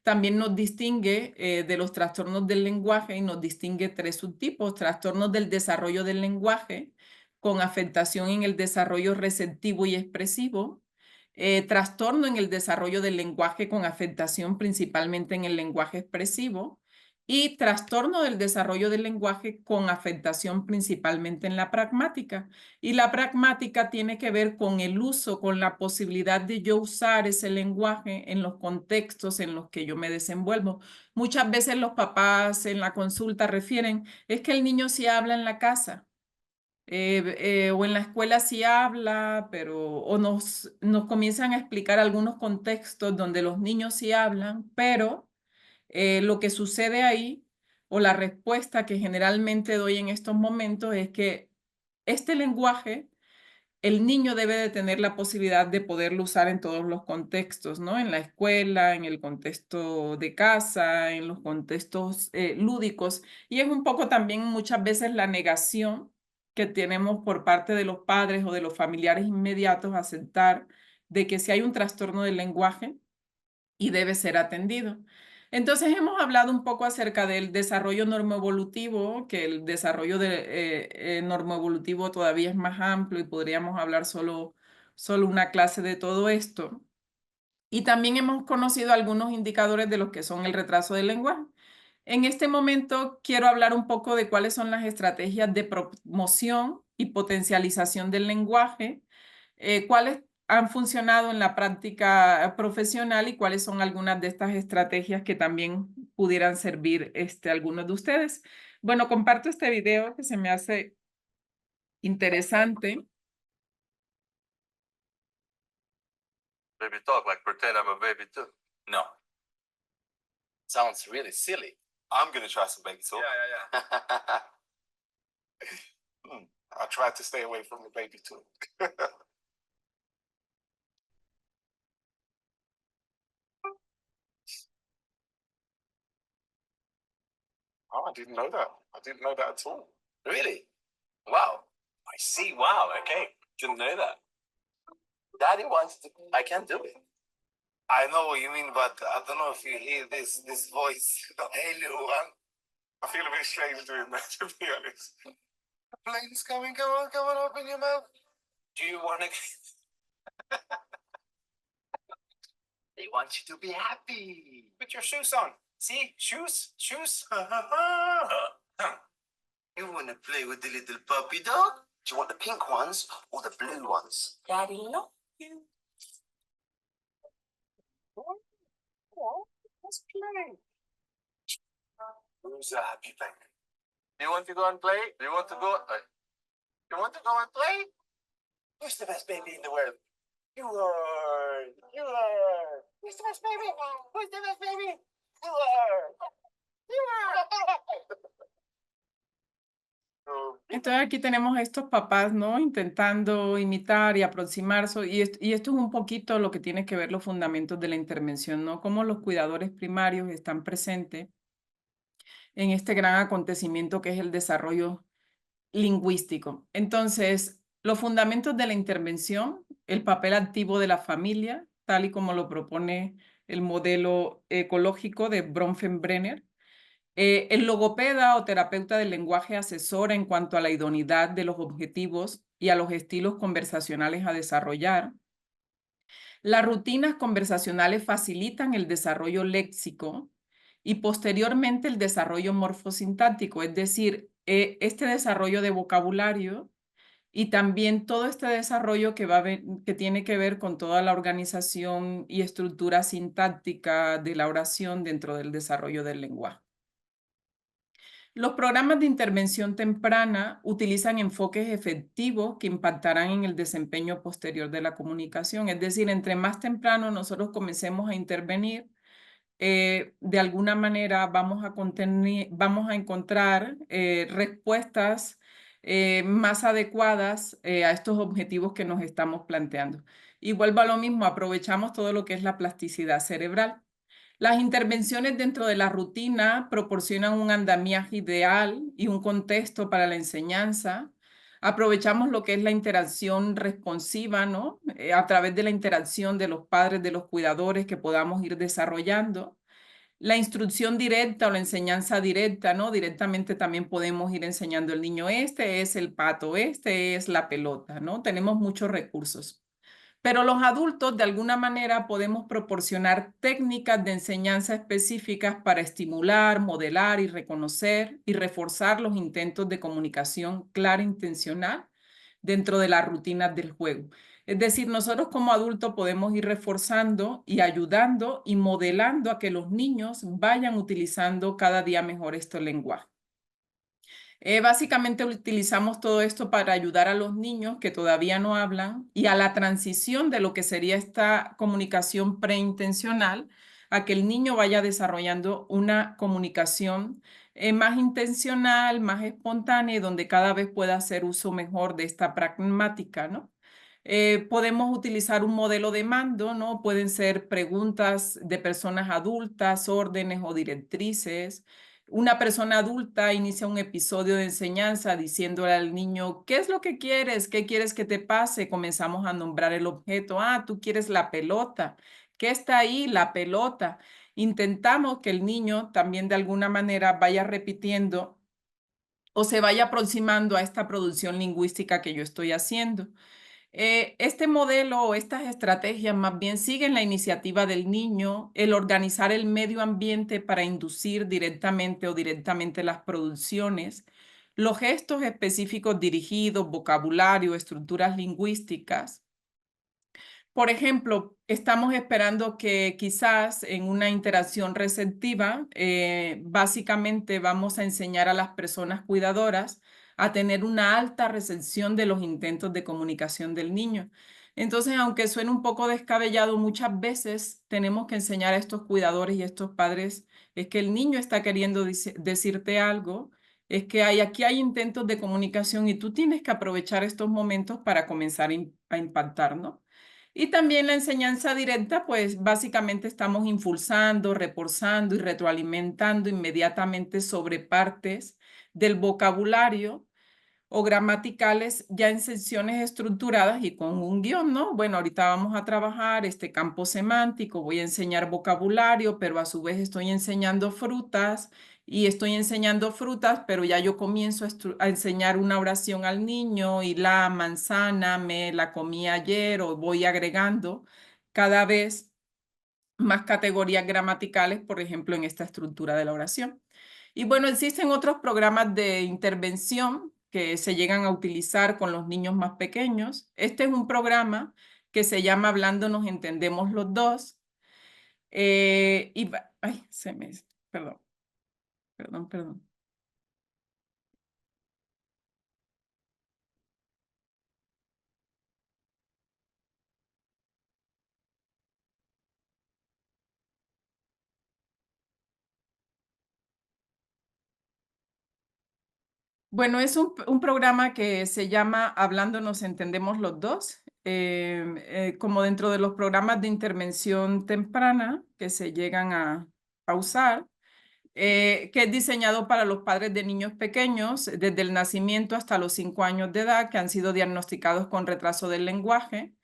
también nos distingue de los trastornos del lenguaje y nos distingue 3 subtipos: trastornos del desarrollo del lenguaje con afectación en el desarrollo receptivo y expresivo, trastorno en el desarrollo del lenguaje con afectación principalmente en el lenguaje expresivo, y trastorno del desarrollo del lenguaje con afectación principalmente en la pragmática. Y la pragmática tiene que ver con el uso, con la posibilidad de yo usar ese lenguaje en los contextos en los que yo me desenvuelvo. Muchas veces los papás en la consulta refieren, es que el niño sí habla en la casa, o en la escuela sí habla, pero o nos comienzan a explicar algunos contextos donde los niños sí hablan, pero lo que sucede ahí, o la respuesta que generalmente doy en estos momentos, es que este lenguaje, el niño debe de tener la posibilidad de poderlo usar en todos los contextos, ¿no? En la escuela, en el contexto de casa, en los contextos lúdicos. Y es un poco también muchas veces la negación que tenemos por parte de los padres o de los familiares inmediatos a aceptar de que si hay un trastorno del lenguaje y debe ser atendido. Entonces hemos hablado un poco acerca del desarrollo normoevolutivo, que el desarrollo normoevolutivo todavía es más amplio y podríamos hablar solo una clase de todo esto. Y también hemos conocido algunos indicadores de lo que son el retraso del lenguaje. En este momento quiero hablar un poco de cuáles son las estrategias de promoción y potencialización del lenguaje, cuáles han funcionado en la práctica profesional y cuáles son algunas de estas estrategias que también pudieran servir a algunos de ustedes. Bueno, comparto este video que se me hace interesante. Baby talk like pretend I'm a baby too. No. Sounds really silly. I'm gonna try some baby talk. Yeah. I tried to stay away from the baby talk. Oh, I didn't know that. I didn't know that at all. Really? Wow. I see. Wow. Okay. Didn't know that. Daddy wants to. I can't do it. I know what you mean, but I don't know if you hear this voice. Hey, little one. I feel a bit strange doing that, to be honest. The plane's coming. Come on, open your mouth. Do you want to? They want you to be happy. Put your shoes on. See? Shoes? You want to play with the little puppy dog? Do you want the pink ones or the blue ones? Daddy, no. Let's play. Who's a happy baby? Do you want to go and play? Do you want to go? You want to go and play? Who's the best baby in the world? You are. Who's the best baby? Who's the best baby? You are. Entonces aquí tenemos a estos papás, ¿no? Intentando imitar y aproximarse, y esto es un poquito lo que tiene que ver los fundamentos de la intervención, ¿no? Cómo los cuidadores primarios están presentes en este gran acontecimiento que es el desarrollo lingüístico. Entonces, los fundamentos de la intervención, el papel activo de la familia, tal y como lo propone el modelo ecológico de Bronfenbrenner. El logopeda o terapeuta del lenguaje asesora en cuanto a la idoneidad de los objetivos y a los estilos conversacionales a desarrollar. Las rutinas conversacionales facilitan el desarrollo léxico y posteriormente el desarrollo morfosintáctico, es decir, este desarrollo de vocabulario y también todo este desarrollo que tiene que ver con toda la organización y estructura sintáctica de la oración dentro del desarrollo del lenguaje. Los programas de intervención temprana utilizan enfoques efectivos que impactarán en el desempeño posterior de la comunicación. Es decir, entre más temprano nosotros comencemos a intervenir, de alguna manera vamos a encontrar respuestas más adecuadas a estos objetivos que nos estamos planteando. Y vuelvo a lo mismo, aprovechamos todo lo que es la plasticidad cerebral. Las intervenciones dentro de la rutina proporcionan un andamiaje ideal y un contexto para la enseñanza. Aprovechamos lo que es la interacción responsiva, ¿no? A través de la interacción de los padres, de los cuidadores que podamos ir desarrollando. La instrucción directa o la enseñanza directa, ¿no? Directamente también podemos ir enseñando al niño, este es el pato, este es la pelota, ¿no? Tenemos muchos recursos. Pero los adultos, de alguna manera, podemos proporcionar técnicas de enseñanza específicas para estimular, modelar y reconocer y reforzar los intentos de comunicación clara e intencional dentro de las rutinas del juego. Es decir, nosotros como adultos podemos ir reforzando y ayudando y modelando a que los niños vayan utilizando cada día mejor este lenguaje. Básicamente utilizamos todo esto para ayudar a los niños que todavía no hablan y a la transición de lo que sería esta comunicación preintencional a que el niño vaya desarrollando una comunicación más intencional, más espontánea y donde cada vez pueda hacer uso mejor de esta pragmática, ¿no? Podemos utilizar un modelo de mando, ¿no? Pueden ser preguntas de personas adultas, órdenes o directrices. Una persona adulta inicia un episodio de enseñanza diciéndole al niño, ¿qué es lo que quieres? ¿Qué quieres que te pase? Comenzamos a nombrar el objeto. Ah, tú quieres la pelota. ¿Qué está ahí? La pelota. Intentamos que el niño también de alguna manera vaya repitiendo o se vaya aproximando a esta producción lingüística que yo estoy haciendo. Este modelo o estas estrategias más bien siguen la iniciativa del niño, el organizar el medio ambiente para inducir directamente o directamente las producciones, los gestos específicos dirigidos, vocabulario, estructuras lingüísticas. Por ejemplo, estamos esperando que quizás en una interacción receptiva, básicamente vamos a enseñar a las personas cuidadoras a tener una alta recepción de los intentos de comunicación del niño. Entonces, aunque suene un poco descabellado, muchas veces tenemos que enseñar a estos cuidadores y a estos padres, es que el niño está queriendo decirte algo, es que aquí hay intentos de comunicación y tú tienes que aprovechar estos momentos para comenzar a impactar, ¿no? Y también la enseñanza directa, pues básicamente estamos impulsando, reforzando y retroalimentando inmediatamente sobre partes del vocabulario o gramaticales ya en secciones estructuradas y con un guión, ¿no? Bueno, ahorita vamos a trabajar este campo semántico, voy a enseñar vocabulario, pero a su vez estoy enseñando frutas y estoy enseñando frutas, pero ya yo comienzo a enseñar una oración al niño y la manzana me la comí ayer o voy agregando cada vez más categorías gramaticales, por ejemplo, en esta estructura de la oración. Y bueno, existen otros programas de intervención que se llegan a utilizar con los niños más pequeños. Este es un programa que se llama Hablando nos entendemos los dos. Perdón. Bueno, es un programa que se llama Hablando nos entendemos los dos, como dentro de los programas de intervención temprana que se llegan a usar, que es diseñado para los padres de niños pequeños desde el nacimiento hasta los 5 años de edad que han sido diagnosticados con retraso del lenguaje.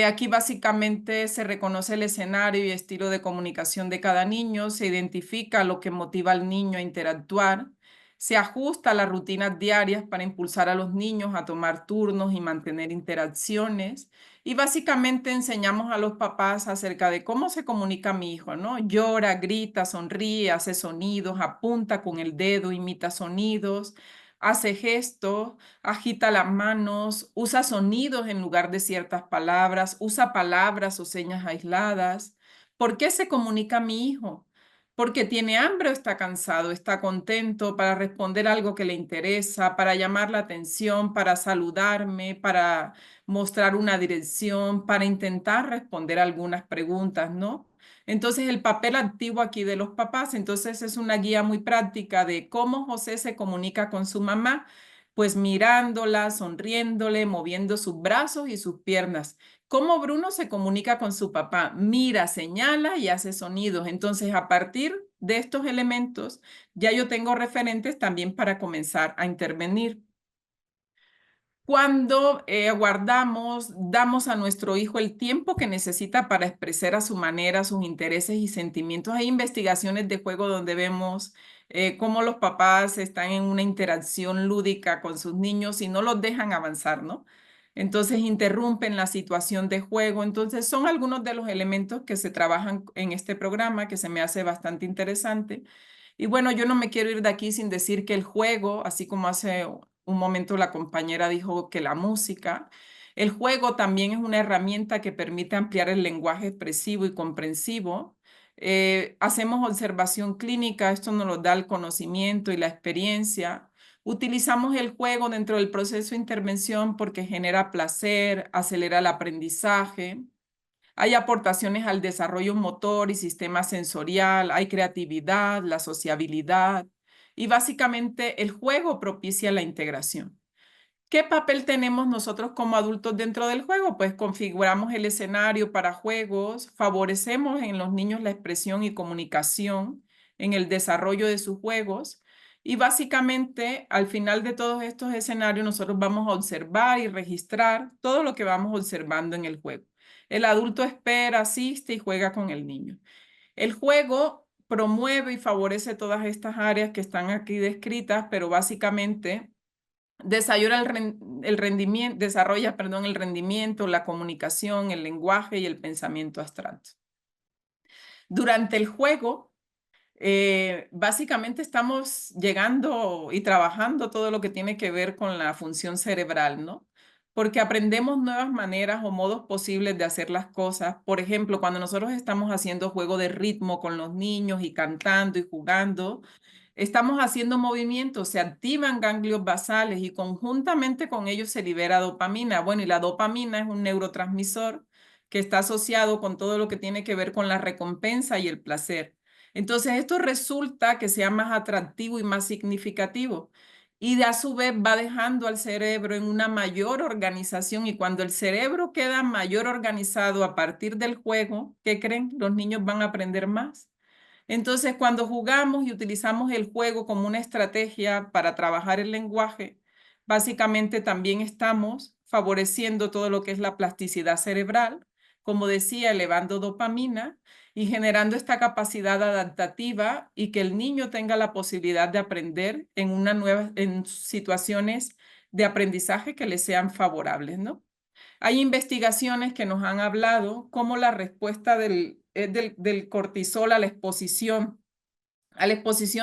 Aquí básicamente se reconoce el escenario y estilo de comunicación de cada niño, se identifica lo que motiva al niño a interactuar, se ajusta las rutinas diarias para impulsar a los niños a tomar turnos y mantener interacciones. Y básicamente enseñamos a los papás acerca de cómo se comunica mi hijo, ¿no? Llora, grita, sonríe, hace sonidos, apunta con el dedo, imita sonidos, hace gestos, agita las manos, usa sonidos en lugar de ciertas palabras, usa palabras o señas aisladas. ¿Por qué se comunica mi hijo? Porque tiene hambre o está cansado, está contento para responder algo que le interesa, para llamar la atención, para saludarme, para mostrar una dirección, para intentar responder algunas preguntas, ¿no? Entonces, el papel activo aquí de los papás, entonces es una guía muy práctica de cómo José se comunica con su mamá, pues mirándola, sonriéndole, moviendo sus brazos y sus piernas. ¿Cómo Bruno se comunica con su papá? Mira, señala y hace sonidos. Entonces, a partir de estos elementos, ya yo tengo referentes también para comenzar a intervenir. Cuando damos a nuestro hijo el tiempo que necesita para expresar a su manera sus intereses y sentimientos. Hay investigaciones de juego donde vemos cómo los papás están en una interacción lúdica con sus niños y no los dejan avanzar, ¿no? Entonces interrumpen la situación de juego. Entonces son algunos de los elementos que se trabajan en este programa que se me hace bastante interesante. Y bueno, yo no me quiero ir de aquí sin decir que el juego, así como hace un momento la compañera dijo que la música, el juego también es una herramienta que permite ampliar el lenguaje expresivo y comprensivo. Hacemos observación clínica, esto nos lo da el conocimiento y la experiencia. Utilizamos el juego dentro del proceso de intervención porque genera placer, acelera el aprendizaje. Hay aportaciones al desarrollo motor y sistema sensorial, hay creatividad, la sociabilidad y básicamente el juego propicia la integración. ¿Qué papel tenemos nosotros como adultos dentro del juego? Pues configuramos el escenario para juegos, favorecemos en los niños la expresión y comunicación en el desarrollo de sus juegos y básicamente al final de todos estos escenarios nosotros vamos a observar y registrar todo lo que vamos observando en el juego. El adulto espera, asiste y juega con el niño. El juego promueve y favorece todas estas áreas que están aquí descritas, pero básicamente desarrolla el rendimiento, la comunicación, el lenguaje y el pensamiento abstracto. Durante el juego, básicamente estamos llegando y trabajando todo lo que tiene que ver con la función cerebral, ¿no? Porque aprendemos nuevas maneras o modos posibles de hacer las cosas. Por ejemplo, cuando nosotros estamos haciendo juego de ritmo con los niños y cantando y jugando, estamos haciendo movimientos, se activan ganglios basales y conjuntamente con ellos se libera dopamina. Bueno, y la dopamina es un neurotransmisor que está asociado con todo lo que tiene que ver con la recompensa y el placer. Entonces, esto resulta que sea más atractivo y más significativo. Y a su vez va dejando al cerebro en una mayor organización y cuando el cerebro queda mayor organizado a partir del juego, ¿qué creen? Los niños van a aprender más. Entonces, cuando jugamos y utilizamos el juego como una estrategia para trabajar el lenguaje, básicamente también estamos favoreciendo todo lo que es la plasticidad cerebral, como decía, elevando dopamina y generando esta capacidad adaptativa y que el niño tenga la posibilidad de aprender en situaciones de aprendizaje que le sean favorables, ¿no? Hay investigaciones que nos han hablado cómo la respuesta del cortisol a la exposición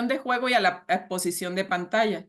de juego y a la exposición de pantalla.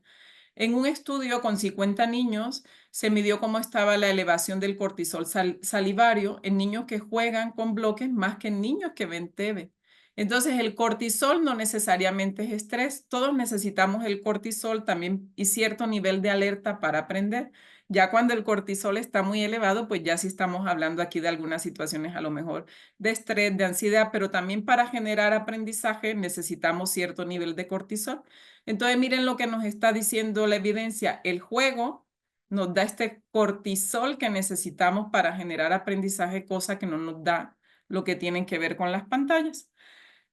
En un estudio con 50 niños se midió cómo estaba la elevación del cortisol salivario en niños que juegan con bloques más que en niños que ven TV. Entonces, el cortisol no necesariamente es estrés. Todos necesitamos el cortisol también y cierto nivel de alerta para aprender. Ya cuando el cortisol está muy elevado, pues ya sí estamos hablando aquí de algunas situaciones a lo mejor de estrés, de ansiedad, pero también para generar aprendizaje necesitamos cierto nivel de cortisol. Entonces, miren lo que nos está diciendo la evidencia. El juego nos da este cortisol que necesitamos para generar aprendizaje, cosa que no nos da lo que tienen que ver con las pantallas.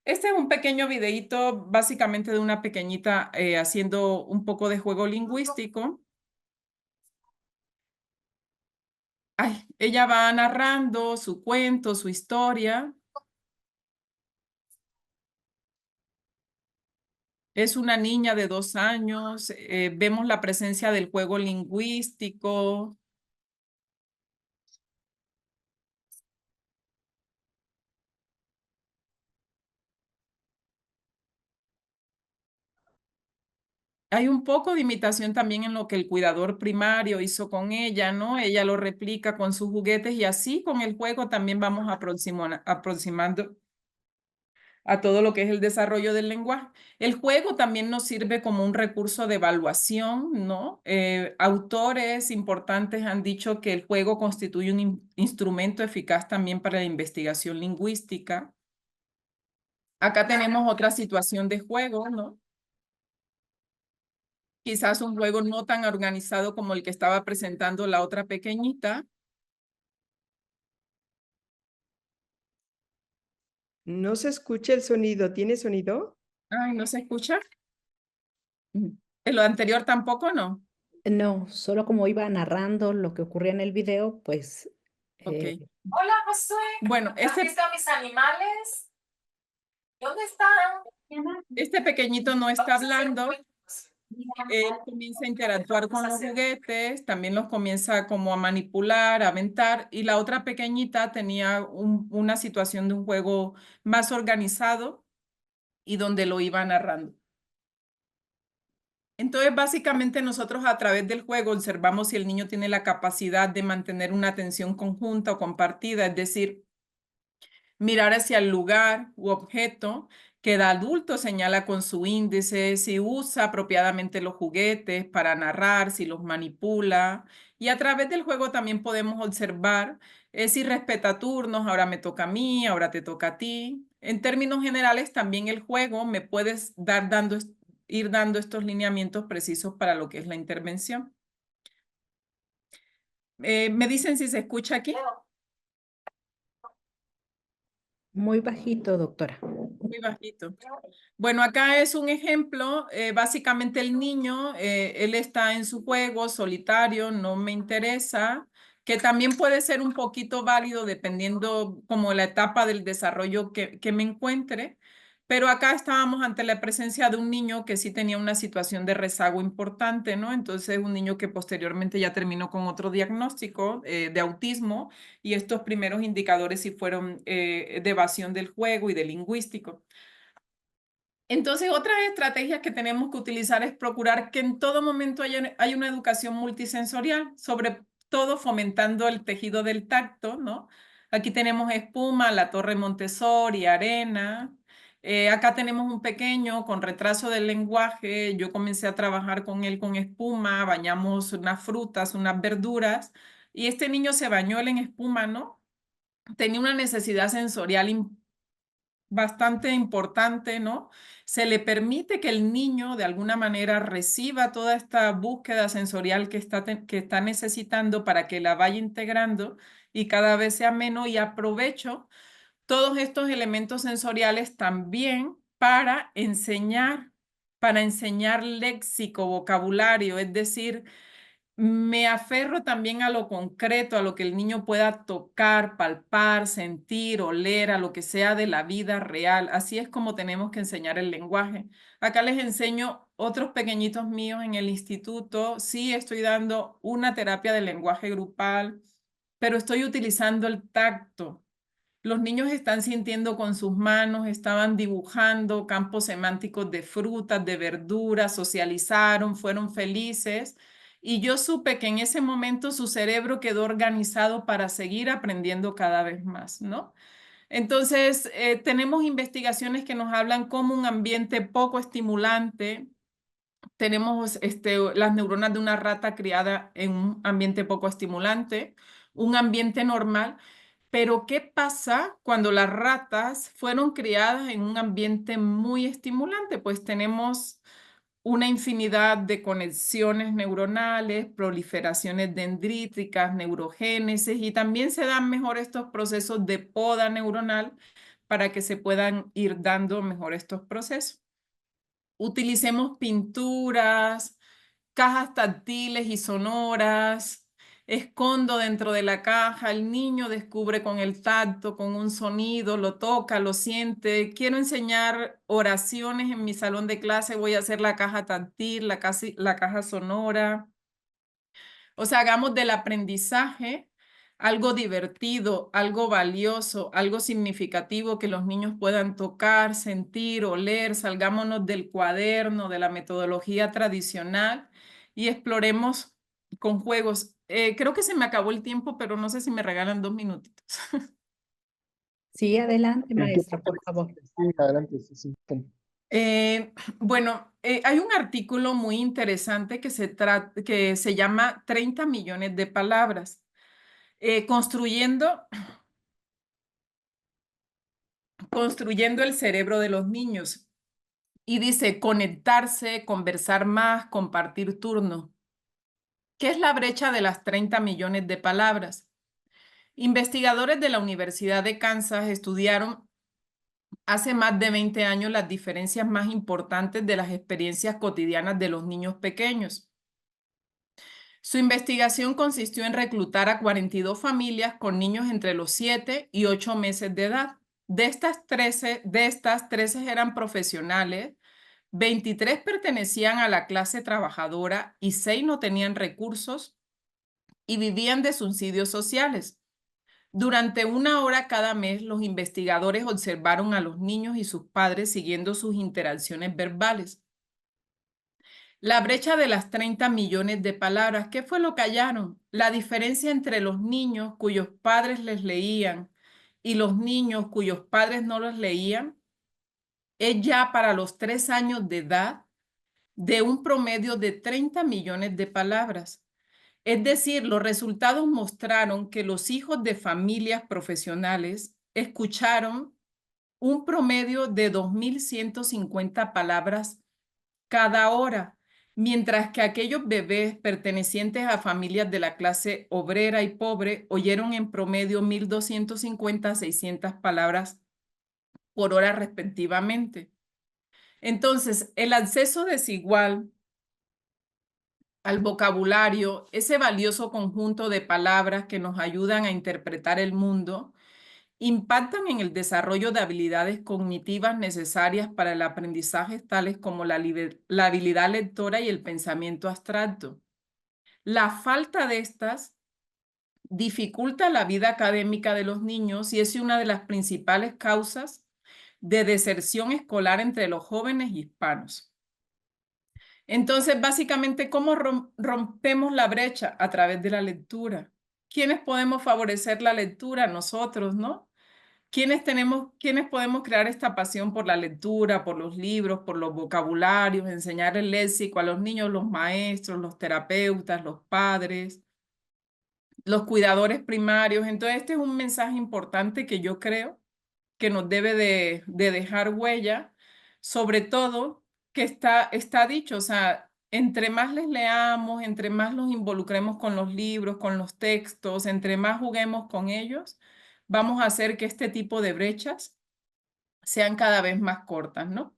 Este es un pequeño videíto básicamente de una pequeñita haciendo un poco de juego lingüístico. ella va narrando su cuento, su historia. Es una niña de 2 años, vemos la presencia del juego lingüístico. Hay un poco de imitación también en lo que el cuidador primario hizo con ella, ¿no? Ella lo replica con sus juguetes y así con el juego también vamos aproximando a todo lo que es el desarrollo del lenguaje. El juego también nos sirve como un recurso de evaluación, ¿no? Autores importantes han dicho que el juego constituye un instrumento eficaz también para la investigación lingüística. Acá tenemos otra situación de juego, ¿no? Quizás un juego no tan organizado como el que estaba presentando la otra pequeñita. No se escucha el sonido. ¿Tiene sonido? Ay, ¿no se escucha? En lo anterior tampoco, ¿no? No, solo como iba narrando lo que ocurría en el video, pues Ok. Hola, Josué. Bueno, ¿Has visto a mis animales? ¿Dónde están? este pequeñito no está Vamos a hacer hablando. juegos. Él comienza a interactuar con los juguetes, también los comienza como a manipular, a aventar, y la otra pequeñita tenía una situación de un juego más organizado y donde lo iba narrando. Entonces, básicamente nosotros a través del juego observamos si el niño tiene la capacidad de mantener una atención conjunta o compartida, es decir, mirar hacia el lugar u objeto que el adulto señala con su índice, si usa apropiadamente los juguetes para narrar, si los manipula. Y a través del juego también podemos observar si respeta turnos, ahora me toca a mí, ahora te toca a ti. En términos generales, también el juego me puedes ir dando estos lineamientos precisos para lo que es la intervención. ¿Me dicen si se escucha aquí? muy bajito, doctora. Muy bajito. Bueno, acá es un ejemplo, básicamente el niño, él está en su juego solitario, no me interesa, que también puede ser un poquito válido dependiendo como la etapa del desarrollo que me encuentre, pero acá estábamos ante la presencia de un niño que sí tenía una situación de rezago importante, ¿no? Entonces, un niño que posteriormente ya terminó con otro diagnóstico de autismo y estos primeros indicadores sí fueron de evasión del juego y de lingüístico. Entonces, otras estrategias que tenemos que utilizar es procurar que en todo momento haya una educación multisensorial, sobre todo fomentando el tejido del tacto, ¿no? Aquí tenemos espuma, la torre Montessori, arena. Acá tenemos un pequeño con retraso del lenguaje. Yo comencé a trabajar con él con espuma, bañamos unas frutas, unas verduras, y este niño se bañó él en espuma, ¿no? Tenía una necesidad sensorial bastante importante, ¿no? Se le permite que el niño de alguna manera reciba toda esta búsqueda sensorial que está necesitando para que la vaya integrando y cada vez sea menos, y aprovecho todos estos elementos sensoriales también para enseñar léxico, vocabulario, es decir, me aferro también a lo concreto, a lo que el niño pueda tocar, palpar, sentir, oler, a lo que sea de la vida real. Así es como tenemos que enseñar el lenguaje. Acá les enseño otros pequeñitos míos en el instituto. Sí, estoy dando una terapia de lenguaje grupal, pero estoy utilizando el tacto. Los niños están sintiendo con sus manos, estaban dibujando campos semánticos de frutas, de verduras, socializaron, fueron felices. Y yo supe que en ese momento su cerebro quedó organizado para seguir aprendiendo cada vez más, ¿no? Entonces, tenemos investigaciones que nos hablan como un ambiente poco estimulante. Tenemos las neuronas de una rata criada en un ambiente poco estimulante, un ambiente normal. Pero ¿qué pasa cuando las ratas fueron criadas en un ambiente muy estimulante? Pues tenemos una infinidad de conexiones neuronales, proliferaciones dendríticas, neurogénesis, y también se dan mejor estos procesos de poda neuronal para que se puedan ir dando mejor estos procesos. Utilicemos pinturas, cajas táctiles y sonoras. escondo dentro de la caja, el niño descubre con el tacto, con un sonido, lo toca, lo siente. Quiero enseñar oraciones en mi salón de clase, voy a hacer la caja táctil, la caja sonora. O sea, hagamos del aprendizaje algo divertido, algo valioso, algo significativo que los niños puedan tocar, sentir, oler. Salgámonos del cuaderno, de la metodología tradicional y exploremos con juegos. Creo que se me acabó el tiempo, pero no sé si me regalan 2 minutitos. Sí, adelante, ¿En qué maestra, parte por favor. Sí, adelante, sí, sí. Bueno, hay un artículo muy interesante que que se llama 30 millones de palabras. Construyendo el cerebro de los niños. Y dice conectarse, conversar más, compartir turno. ¿Qué es la brecha de las 30 millones de palabras? Investigadores de la Universidad de Kansas estudiaron hace más de 20 años las diferencias más importantes de las experiencias cotidianas de los niños pequeños. Su investigación consistió en reclutar a 42 familias con niños entre los 7 y 8 meses de edad. De estas 13 eran profesionales, 23 pertenecían a la clase trabajadora y 6 no tenían recursos y vivían de subsidios sociales. Durante 1 hora cada mes, los investigadores observaron a los niños y sus padres siguiendo sus interacciones verbales. La brecha de las 30 millones de palabras, ¿qué fue lo que hallaron? La diferencia entre los niños cuyos padres les leían y los niños cuyos padres no los leían es ya para los 3 años de edad de un promedio de 30 millones de palabras. Es decir, los resultados mostraron que los hijos de familias profesionales escucharon un promedio de 2.150 palabras cada hora, mientras que aquellos bebés pertenecientes a familias de la clase obrera y pobre oyeron en promedio 1.250 a 600 palabras por hora respectivamente. Entonces, el acceso desigual al vocabulario, ese valioso conjunto de palabras que nos ayudan a interpretar el mundo, impactan en el desarrollo de habilidades cognitivas necesarias para el aprendizaje, tales como la habilidad lectora y el pensamiento abstracto. La falta de estas dificulta la vida académica de los niños y es una de las principales causas de deserción escolar entre los jóvenes hispanos. Entonces, básicamente, ¿cómo rompemos la brecha? A través de la lectura. ¿Quiénes podemos favorecer la lectura? Nosotros, ¿no? ¿Quiénes podemos crear esta pasión por la lectura, por los libros, por los vocabularios, enseñar el léxico a los niños, los maestros, los terapeutas, los padres, los cuidadores primarios? Entonces, este es un mensaje importante que yo creo que nos debe de dejar huella, sobre todo que está dicho, o sea, entre más les leamos, entre más los involucremos con los libros, con los textos, entre más juguemos con ellos, vamos a hacer que este tipo de brechas sean cada vez más cortas, ¿no?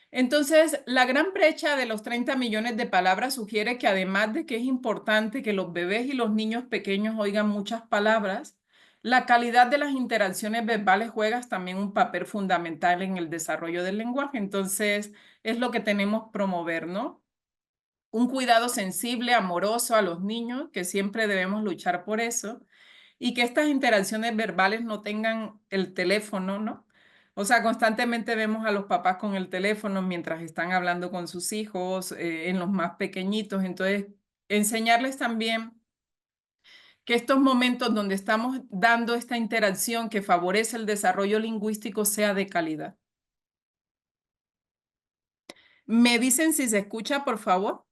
Entonces, la gran brecha de los 30 millones de palabras sugiere que además de que es importante que los bebés y los niños pequeños oigan muchas palabras, la calidad de las interacciones verbales juega también un papel fundamental en el desarrollo del lenguaje. Entonces, es lo que tenemos que promover, ¿no? Un cuidado sensible, amoroso a los niños, que siempre debemos luchar por eso, y que estas interacciones verbales no tengan el teléfono, ¿no? O sea, constantemente vemos a los papás con el teléfono mientras están hablando con sus hijos, en los más pequeñitos. Entonces, enseñarles también que estos momentos donde estamos dando esta interacción que favorece el desarrollo lingüístico sea de calidad. ¿Me dicen si se escucha, por favor?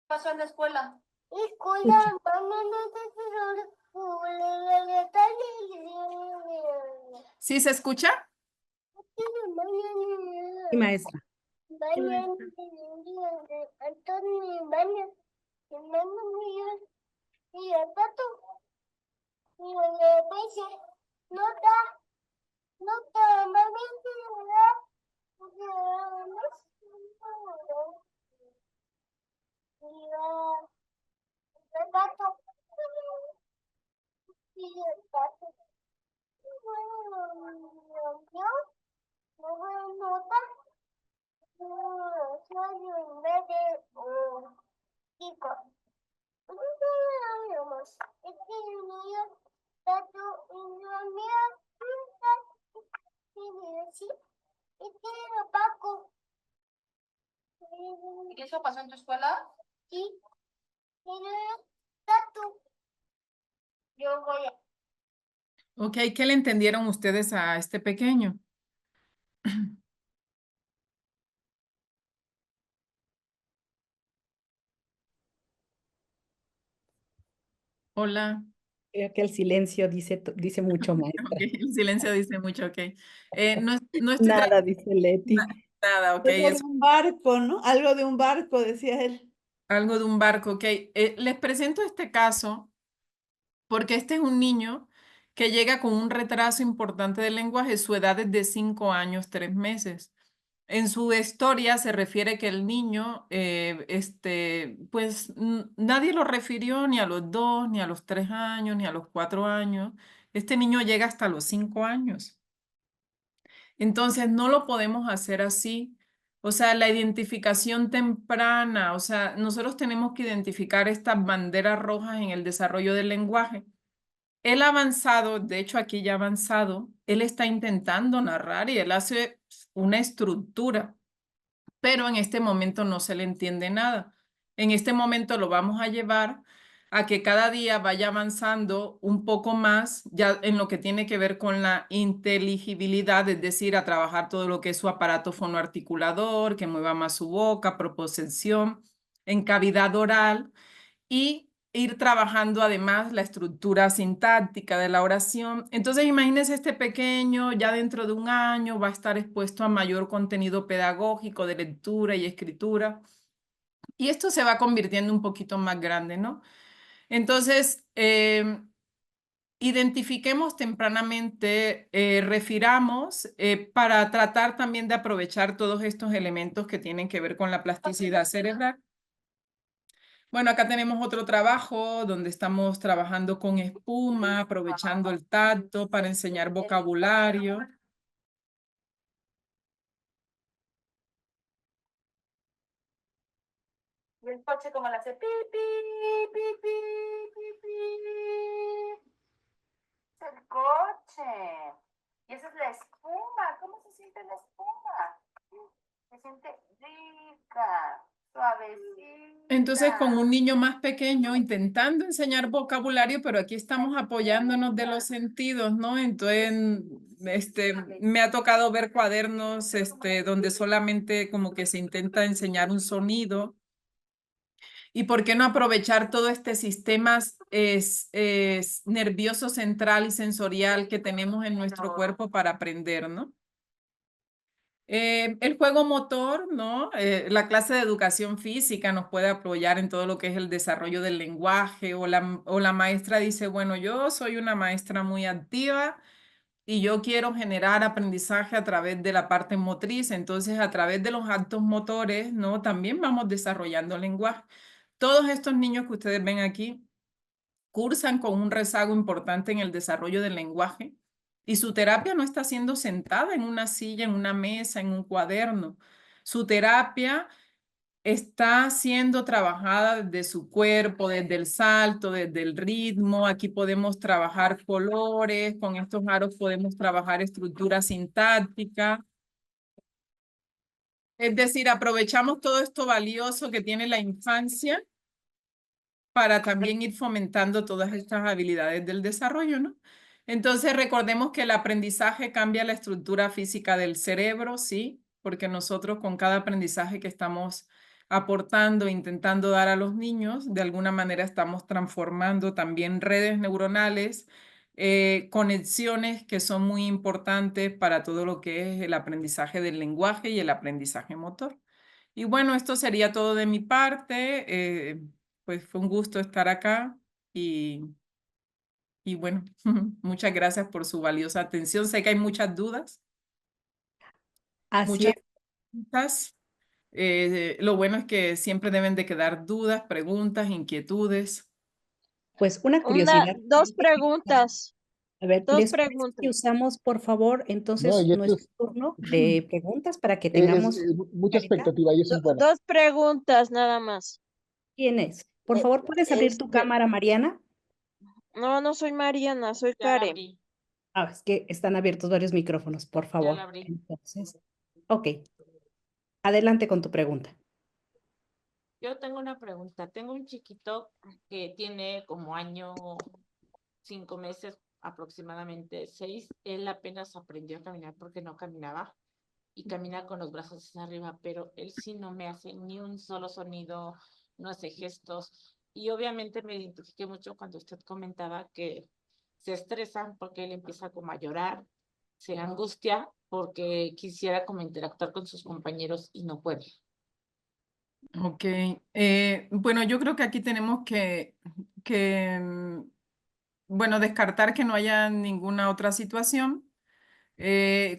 ¿Qué pasó en la escuela? ¿Sí se escucha? Sí, maestra. ¿Y qué eso pasó en tu escuela? Sí. Yo voy a... Ok, ¿qué le entendieron ustedes a este pequeño? Hola. Creo que el silencio dice mucho, Ok, maestra. el silencio dice mucho, ok. No estoy Nada, dice Leti. nada, ok, Algo de es un barco, ¿no? Algo de un barco, decía él. algo de un barco, ok. Les presento este caso porque este es un niño que llega con un retraso importante del lenguaje, su edad es de 5 años, 3 meses. En su historia se refiere que el niño, pues nadie lo refirió ni a los 2, ni a los 3 años, ni a los 4 años. Este niño llega hasta los 5 años. Entonces, no lo podemos hacer así. O sea, la identificación temprana, o sea, nosotros tenemos que identificar estas banderas rojas en el desarrollo del lenguaje. Él ha avanzado, de hecho aquí ya ha avanzado, él está intentando narrar y él hace una estructura, pero en este momento no se le entiende nada. En este momento lo vamos a llevar a que cada día vaya avanzando un poco más ya en lo que tiene que ver con la inteligibilidad, es decir, a trabajar todo lo que es su aparato fonoarticulador, que mueva más su boca, proposición, en cavidad oral y ir trabajando además la estructura sintáctica de la oración. Entonces, imagínense este pequeño, ya dentro de un año va a estar expuesto a mayor contenido pedagógico de lectura y escritura. Y esto se va convirtiendo un poquito más grande, ¿no? Entonces, identifiquemos tempranamente, refiramos para tratar también de aprovechar todos estos elementos que tienen que ver con la plasticidad cerebral. Bueno, acá tenemos otro trabajo donde estamos trabajando con espuma, aprovechando el tacto para enseñar vocabulario. Y el coche como le hace pi, pi, pi, pi, pi, pi. Es el coche. Y esa es la espuma. ¿Cómo se siente la espuma? Se siente rica, suavecita. Entonces, con un niño más pequeño intentando enseñar vocabulario, pero aquí estamos apoyándonos de los sentidos, ¿no? Entonces, me ha tocado ver cuadernos, donde solamente como que se intenta enseñar un sonido. ¿Y por qué no aprovechar todo este sistema nervioso central y sensorial que tenemos en nuestro cuerpo para aprender, ¿no? El juego motor, ¿no? La clase de educación física nos puede apoyar en todo lo que es el desarrollo del lenguaje o la maestra dice, bueno, yo soy una maestra muy activa y yo quiero generar aprendizaje a través de la parte motriz, entonces a través de los actos motores, ¿no? También vamos desarrollando lenguaje. Todos estos niños que ustedes ven aquí cursan con un rezago importante en el desarrollo del lenguaje y su terapia no está siendo sentada en una silla, en una mesa, en un cuaderno. Su terapia está siendo trabajada desde su cuerpo, desde el salto, desde el ritmo. Aquí podemos trabajar colores, con estos aros podemos trabajar estructura sintáctica. Es decir, aprovechamos todo esto valioso que tiene la infancia para también ir fomentando todas estas habilidades del desarrollo, ¿no? Entonces, recordemos que el aprendizaje cambia la estructura física del cerebro, ¿sí? Porque nosotros con cada aprendizaje que estamos aportando, intentando dar a los niños, de alguna manera estamos transformando también redes neuronales, conexiones que son muy importantes para todo lo que es el aprendizaje del lenguaje y el aprendizaje motor. Y bueno, esto sería todo de mi parte. Pues fue un gusto estar acá y bueno, muchas gracias por su valiosa atención. Sé que hay muchas dudas, Así muchas es. preguntas. Lo bueno es que siempre deben de quedar dudas, preguntas, inquietudes. Pues una curiosidad. Dos preguntas, A ver, dos ¿les parece preguntas. que usamos, por favor, No, entonces y esto nuestro es, turno de preguntas para que es tengamos mucha claridad? expectativa y eso es bueno. Dos preguntas nada más. ¿Quién es? Por Eh, favor, ¿puedes abrir tu cámara, Mariana? No, no soy Mariana, soy Ya la Karen. abrí, Ah, es que están abiertos varios micrófonos, por ya favor. la abrí. Entonces, ok, adelante con tu pregunta. Yo tengo una pregunta. Tengo un chiquito que tiene como año, 5 meses, aproximadamente 6. Él apenas aprendió a caminar porque no caminaba y camina con los brazos hacia arriba, pero él sí no me hace ni un solo sonido, no hace gestos. Y obviamente me identifiqué mucho cuando usted comentaba que se estresan porque él empieza como a llorar, se angustia porque quisiera como interactuar con sus compañeros y no puede. Ok, bueno, yo creo que aquí tenemos bueno, descartar que no haya ninguna otra situación.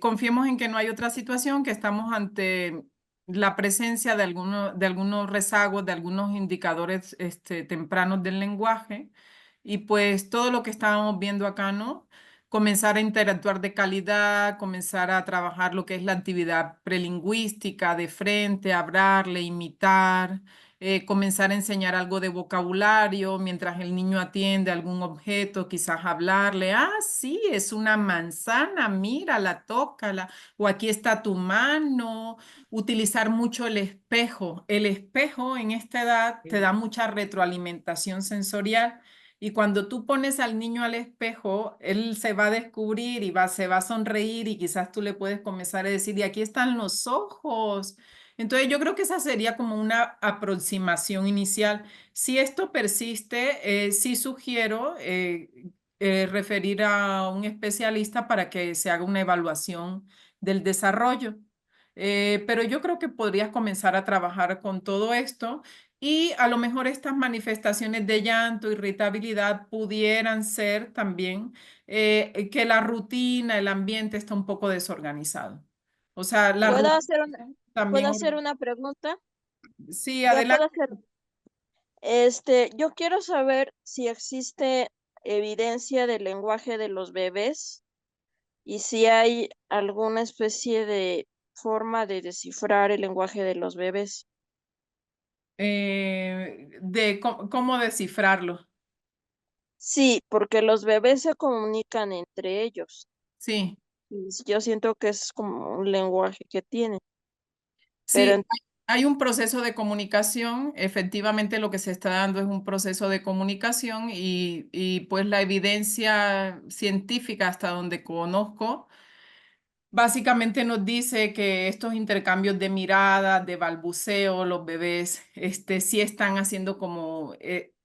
Confiemos en que no hay otra situación, que estamos ante la presencia de algunos rezagos, de algunos indicadores tempranos del lenguaje. Y pues todo lo que estábamos viendo acá, ¿no? Comenzar a interactuar de calidad, comenzar a trabajar lo que es la actividad prelingüística de frente, hablarle, imitar, comenzar a enseñar algo de vocabulario mientras el niño atiende algún objeto, quizás hablarle, ah, sí, es una manzana, mírala, tócala, o aquí está tu mano, utilizar mucho el espejo. El espejo en esta edad te da mucha retroalimentación sensorial. Y cuando tú pones al niño al espejo, él se va a descubrir y se va a sonreír y quizás tú le puedes comenzar a decir, y aquí están los ojos. Entonces yo creo que esa sería como una aproximación inicial. Si esto persiste, sí sugiero referir a un especialista para que se haga una evaluación del desarrollo. Pero yo creo que podrías comenzar a trabajar con todo esto y a lo mejor estas manifestaciones de llanto, irritabilidad pudieran ser también que la rutina, el ambiente está un poco desorganizado. O sea, la ¿Puedo rutina hacer también. una pregunta? Sí, Ya puedo adelante. hacer. Yo quiero saber si existe evidencia del lenguaje de los bebés y si hay alguna especie de forma de descifrar el lenguaje de los bebés. De cómo descifrarlo. Sí, porque los bebés se comunican entre ellos. Sí. Y yo siento que es como un lenguaje que tienen. Sí, Pero hay un proceso de comunicación. Efectivamente, lo que se está dando es un proceso de comunicación y pues la evidencia científica hasta donde conozco básicamente nos dice que estos intercambios de miradas, de balbuceo, los bebés sí están haciendo como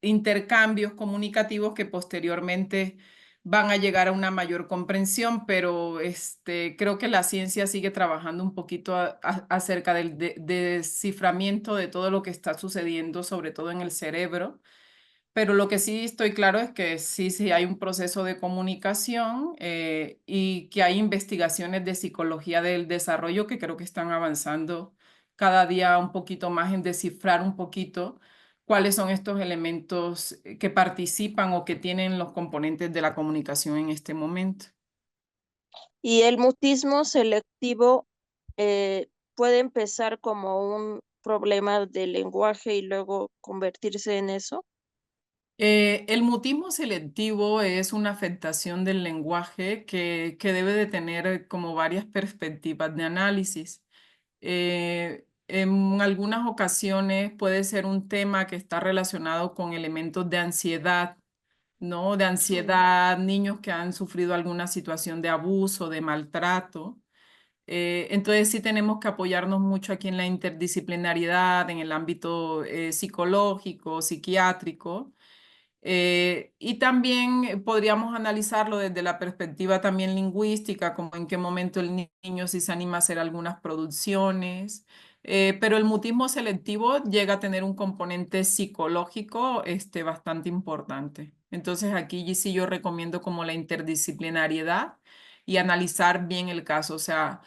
intercambios comunicativos que posteriormente van a llegar a una mayor comprensión, pero creo que la ciencia sigue trabajando un poquito acerca del desciframiento de todo lo que está sucediendo, sobre todo en el cerebro. Pero lo que sí estoy claro es que sí hay un proceso de comunicación y que hay investigaciones de psicología del desarrollo que creo que están avanzando cada día un poquito más en descifrar un poquito cuáles son estos elementos que participan o que tienen los componentes de la comunicación en este momento. y el mutismo selectivo puede empezar como un problema del lenguaje y luego convertirse en eso. El mutismo selectivo es una afectación del lenguaje que debe de tener como varias perspectivas de análisis. En algunas ocasiones puede ser un tema que está relacionado con elementos de ansiedad, ¿no? De ansiedad, niños que han sufrido alguna situación de abuso, de maltrato. Entonces sí tenemos que apoyarnos mucho aquí en la interdisciplinariedad, en el ámbito psicológico, psiquiátrico. Y también podríamos analizarlo desde la perspectiva también lingüística, como en qué momento el niño si se anima a hacer algunas producciones. Pero el mutismo selectivo llega a tener un componente psicológico bastante importante. Entonces aquí sí yo recomiendo como la interdisciplinariedad y analizar bien el caso. O sea,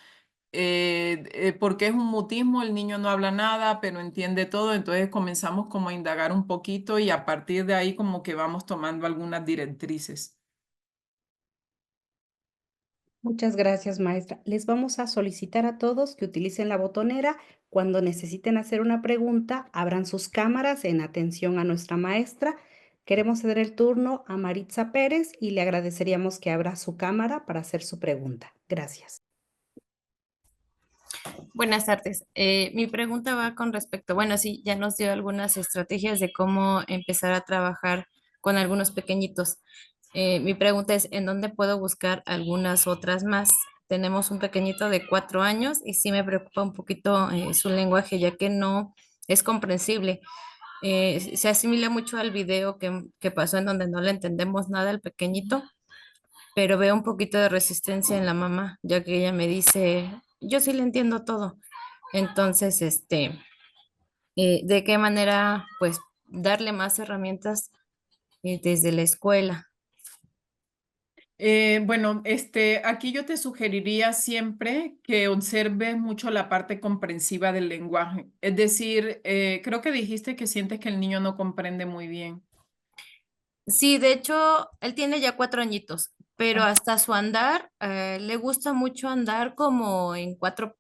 porque es un mutismo, el niño no habla nada, pero entiende todo, entonces comenzamos como a indagar un poquito y a partir de ahí como que vamos tomando algunas directrices. Muchas gracias, maestra. Les vamos a solicitar a todos que utilicen la botonera. Cuando necesiten hacer una pregunta, abran sus cámaras en atención a nuestra maestra. Queremos ceder el turno a Maritza Pérez y le agradeceríamos que abra su cámara para hacer su pregunta. Gracias. Buenas tardes. Mi pregunta va con respecto, bueno, sí, ya nos dio algunas estrategias de cómo empezar a trabajar con algunos pequeñitos. Mi pregunta es, ¿en dónde puedo buscar algunas otras más? Tenemos un pequeñito de 4 años y sí me preocupa un poquito su lenguaje, ya que no es comprensible. Se asimila mucho al video que pasó en donde no le entendemos nada al pequeñito, pero veo un poquito de resistencia en la mamá, ya que ella me dice, yo sí le entiendo todo. Entonces, ¿de qué manera, pues, darle más herramientas desde la escuela? Bueno, aquí yo te sugeriría siempre que observes mucho la parte comprensiva del lenguaje. Es decir, creo que dijiste que sientes que el niño no comprende muy bien. Sí, de hecho, él tiene ya 4 añitos, pero hasta su andar, le gusta mucho andar como en cuatro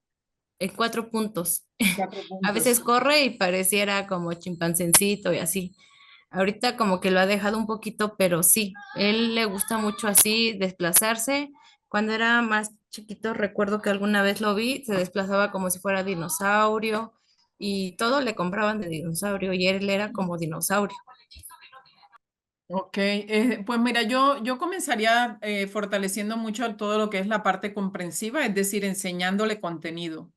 puntos. Cuatro A puntos. veces corre y pareciera como chimpancécito y así. Ahorita como que lo ha dejado un poquito, pero sí, él le gusta mucho así desplazarse. Cuando era más chiquito, recuerdo que alguna vez lo vi, se desplazaba como si fuera dinosaurio y todo le compraban de dinosaurio y él era como dinosaurio. Ok, pues mira, yo comenzaría fortaleciendo mucho todo lo que es la parte comprensiva, es decir, enseñándole contenido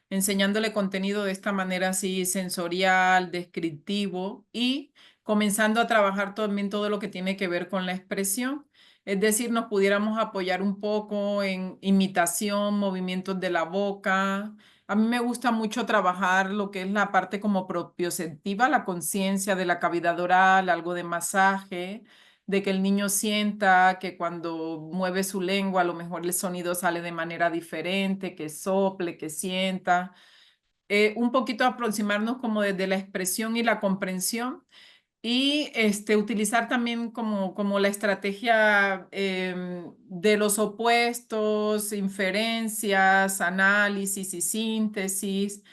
de esta manera así sensorial, descriptivo y comenzando a trabajar también todo lo que tiene que ver con la expresión. Es decir, nos pudiéramos apoyar un poco en imitación, movimientos de la boca. A mí me gusta mucho trabajar lo que es la parte como propioceptiva, la conciencia de la cavidad oral, algo de masaje, de que el niño sienta que cuando mueve su lengua a lo mejor el sonido sale de manera diferente, que sople, que sienta. Un poquito aproximarnos como desde la expresión y la comprensión y utilizar también como la estrategia de los opuestos, inferencias, análisis y síntesis,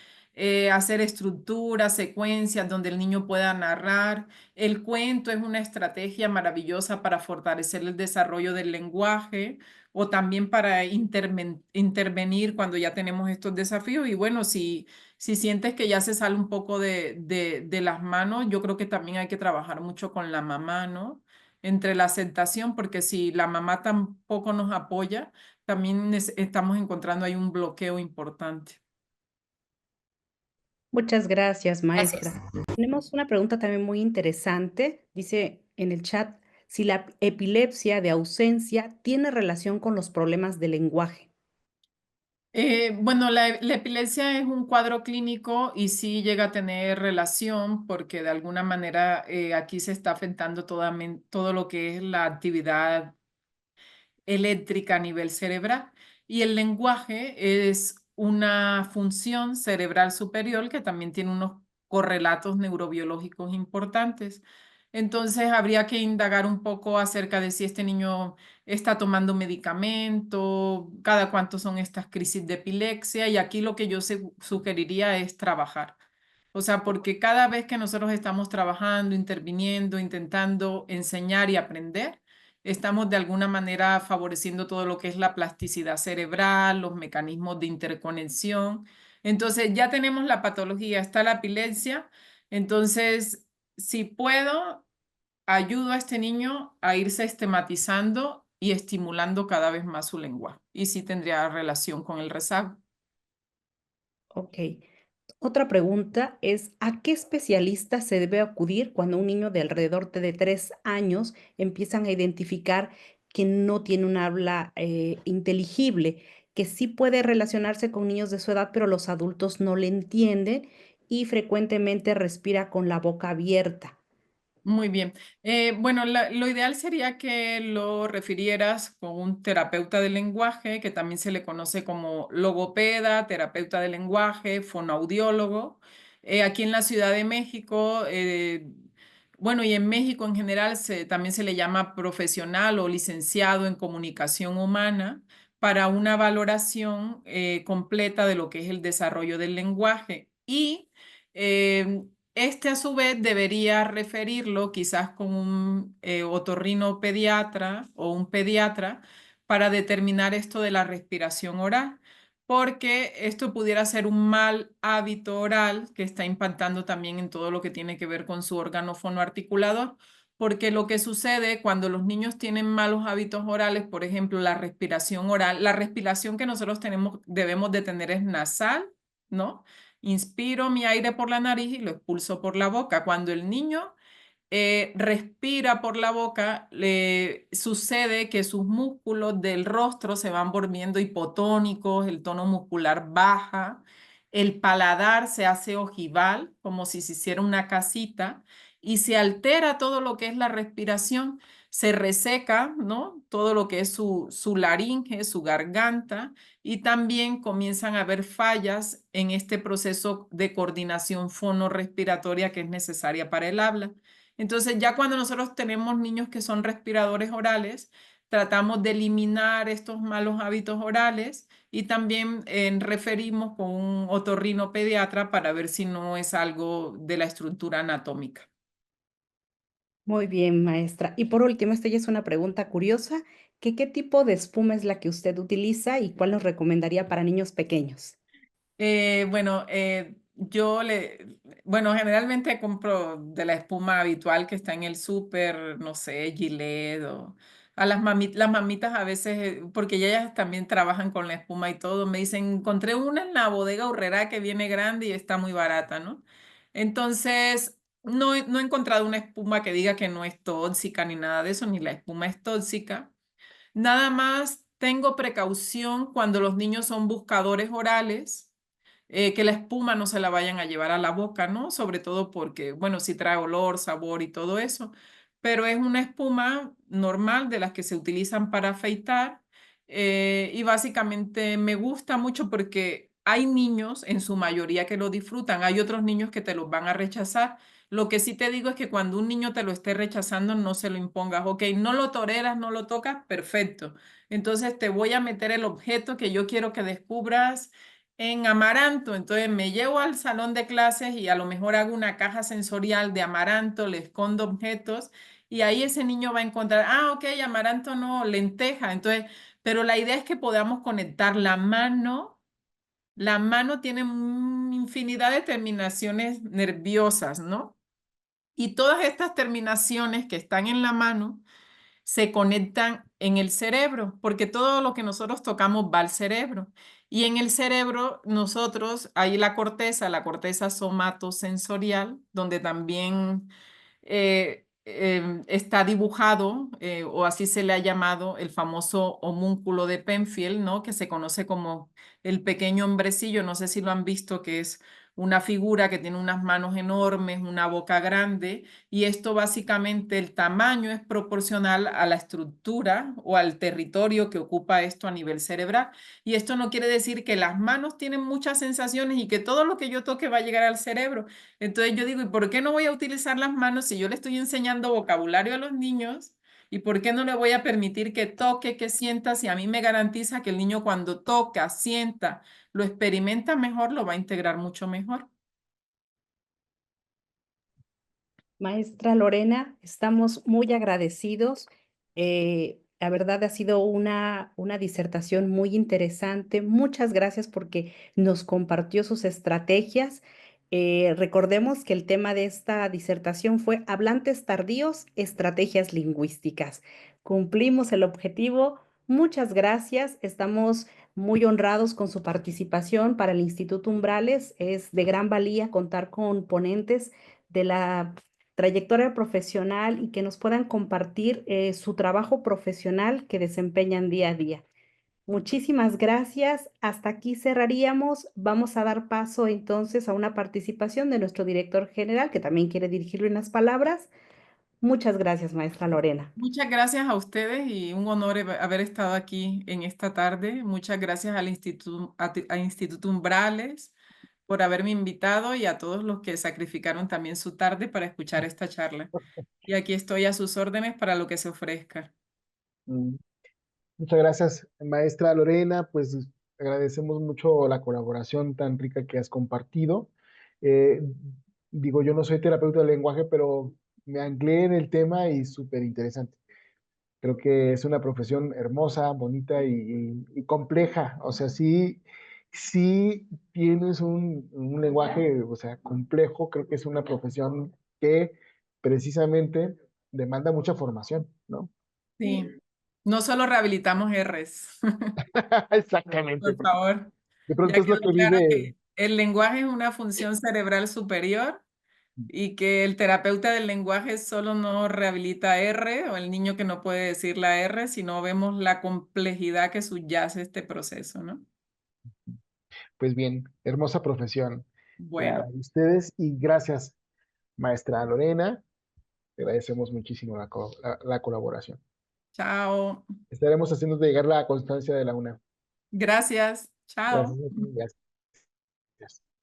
hacer estructuras, secuencias donde el niño pueda narrar. El cuento es una estrategia maravillosa para fortalecer el desarrollo del lenguaje o también para intervenir cuando ya tenemos estos desafíos. Y bueno, si sientes que ya se sale un poco de las manos, yo creo que también hay que trabajar mucho con la mamá, ¿no? Entre la aceptación, porque si la mamá tampoco nos apoya, también estamos encontrando ahí un bloqueo importante. Muchas gracias, Gracias. maestra. Tenemos una pregunta también muy interesante. Dice en el chat si la epilepsia de ausencia tiene relación con los problemas de lenguaje. Bueno, la epilepsia es un cuadro clínico y sí llega a tener relación porque de alguna manera aquí se está afectando todo lo que es la actividad eléctrica a nivel cerebral. Y el lenguaje es una función cerebral superior que también tiene unos correlatos neurobiológicos importantes. Entonces, habría que indagar un poco acerca de si este niño está tomando medicamento, cada cuánto son estas crisis de epilepsia. Y aquí lo que yo sugeriría es trabajar. O sea, porque cada vez que nosotros estamos trabajando, interviniendo, intentando enseñar y aprender, estamos de alguna manera favoreciendo todo lo que es la plasticidad cerebral, los mecanismos de interconexión. Entonces, ya tenemos la patología, está la epilepsia. Entonces, si puedo, ayudo a este niño a irse sistematizando y estimulando cada vez más su lenguaje. Y sí tendría relación con el rezago. Ok. Otra pregunta es, ¿a qué especialista se debe acudir cuando un niño de alrededor de 3 años empiezan a identificar que no tiene un habla inteligible, que sí puede relacionarse con niños de su edad, pero los adultos no le entienden y frecuentemente respira con la boca abierta? Muy bien. Bueno, lo ideal sería que lo refirieras con un terapeuta del lenguaje, que también se le conoce como logopeda, terapeuta del lenguaje, fonoaudiólogo. Aquí en la Ciudad de México, bueno, y en México en general también se le llama profesional o licenciado en comunicación humana para una valoración completa de lo que es el desarrollo del lenguaje. Y este a su vez debería referirlo quizás con un otorrino pediatra o un pediatra para determinar esto de la respiración oral, porque esto pudiera ser un mal hábito oral que está impactando también en todo lo que tiene que ver con su órgano fonoarticulador, porque lo que sucede cuando los niños tienen malos hábitos orales, por ejemplo, la respiración oral, la respiración que nosotros debemos de tener es nasal, ¿no? Inspiro mi aire por la nariz y lo expulso por la boca. Cuando el niño respira por la boca, le sucede que sus músculos del rostro se van volviendo hipotónicos, el tono muscular baja, el paladar se hace ojival, como si se hiciera una casita, y se altera todo lo que es la respiración, se reseca, ¿no? Todo lo que es su laringe, su garganta, y también comienzan a haber fallas en este proceso de coordinación fonorrespiratoria que es necesaria para el habla. Entonces, ya cuando nosotros tenemos niños que son respiradores orales, tratamos de eliminar estos malos hábitos orales y también referimos con un otorrino pediatra para ver si no es algo de la estructura anatómica. Muy bien, maestra. Y por último, esta ya es una pregunta curiosa, que ¿qué tipo de espuma es la que usted utiliza y cuál nos recomendaría para niños pequeños? Bueno, bueno, generalmente compro de la espuma habitual que está en el súper, no sé, Gillette o a las mamitas a veces, porque ellas también trabajan con la espuma y todo, me dicen, encontré una en la bodega Aurrerá que viene grande y está muy barata, ¿no? Entonces, no he encontrado una espuma que diga que no es tóxica ni nada de eso, ni la espuma es tóxica. Nada más tengo precaución cuando los niños son buscadores orales, que la espuma no se la vayan a llevar a la boca, ¿no? Sobre todo porque, bueno, sí trae olor, sabor y todo eso, pero es una espuma normal de las que se utilizan para afeitar y básicamente me gusta mucho porque hay niños, en su mayoría, que lo disfrutan, hay otros niños que te los van a rechazar. Lo que sí te digo es que cuando un niño te lo esté rechazando, no se lo impongas. Ok, no lo toleras, no lo tocas, perfecto. Entonces te voy a meter el objeto que yo quiero que descubras en amaranto. Entonces me llevo al salón de clases y a lo mejor hago una caja sensorial de amaranto, le escondo objetos y ahí ese niño va a encontrar, ok, amaranto no, lenteja. Entonces, pero la idea es que podamos conectar la mano. La mano tiene infinidad de terminaciones nerviosas, ¿no? Y todas estas terminaciones que están en la mano se conectan en el cerebro, porque todo lo que nosotros tocamos va al cerebro. Y en el cerebro nosotros, hay la corteza somatosensorial, donde también está dibujado, o así se le ha llamado, el famoso homúnculo de Penfield, ¿no? Que se conoce como el pequeño hombrecillo, no sé si lo han visto, que es una figura que tiene unas manos enormes, una boca grande, y esto básicamente el tamaño es proporcional a la estructura o al territorio que ocupa esto a nivel cerebral. Y esto no quiere decir que las manos tienen muchas sensaciones y que todo lo que yo toque va a llegar al cerebro. Entonces yo digo, ¿y por qué no voy a utilizar las manos si yo le estoy enseñando vocabulario a los niños? ¿Y por qué no le voy a permitir que toque, que sienta, si a mí me garantiza que el niño cuando toca, sienta, lo experimenta mejor, lo va a integrar mucho mejor? Maestra Lorena, estamos muy agradecidos. La verdad ha sido una disertación muy interesante. Muchas gracias porque nos compartió sus estrategias. Recordemos que el tema de esta disertación fue Hablantes tardíos, estrategias lingüísticas. Cumplimos el objetivo. Muchas gracias. Estamos muy honrados con su participación para el Instituto Umbrales. Es de gran valía contar con ponentes de la trayectoria profesional y que nos puedan compartir su trabajo profesional que desempeñan día a día. Muchísimas gracias. Hasta aquí cerraríamos. Vamos a dar paso entonces a una participación de nuestro director general, que también quiere dirigirle unas palabras. Muchas gracias, maestra Lorena. Muchas gracias a ustedes y un honor haber estado aquí en esta tarde. Muchas gracias al Instituto Umbrales por haberme invitado y a todos los que sacrificaron también su tarde para escuchar esta charla. Y aquí estoy a sus órdenes para lo que se ofrezca. Mm, Muchas gracias, maestra Lorena. Pues agradecemos mucho la colaboración tan rica que has compartido. Eh, Digo, yo no soy terapeuta del lenguaje, pero me anclé en el tema y súper interesante. Creo que es una profesión hermosa, bonita y compleja. O sea, sí tienes un lenguaje, o sea, complejo. Creo que es una profesión que precisamente demanda mucha formación, ¿no? Sí, no solo rehabilitamos Rs, Exactamente, por porque favor. de pronto Ya es lo quedó que claro vive. que el lenguaje es una función cerebral superior y que el terapeuta del lenguaje solo no rehabilita R o el niño que no puede decir la R, sino vemos la complejidad que subyace este proceso, ¿no? Pues bien, hermosa profesión la Bueno, de ustedes y gracias, maestra Lorena. Te agradecemos muchísimo la colaboración. chao. Estaremos haciendo llegar la constancia de la UNAM. Gracias. Chao. Gracias a ti, gracias.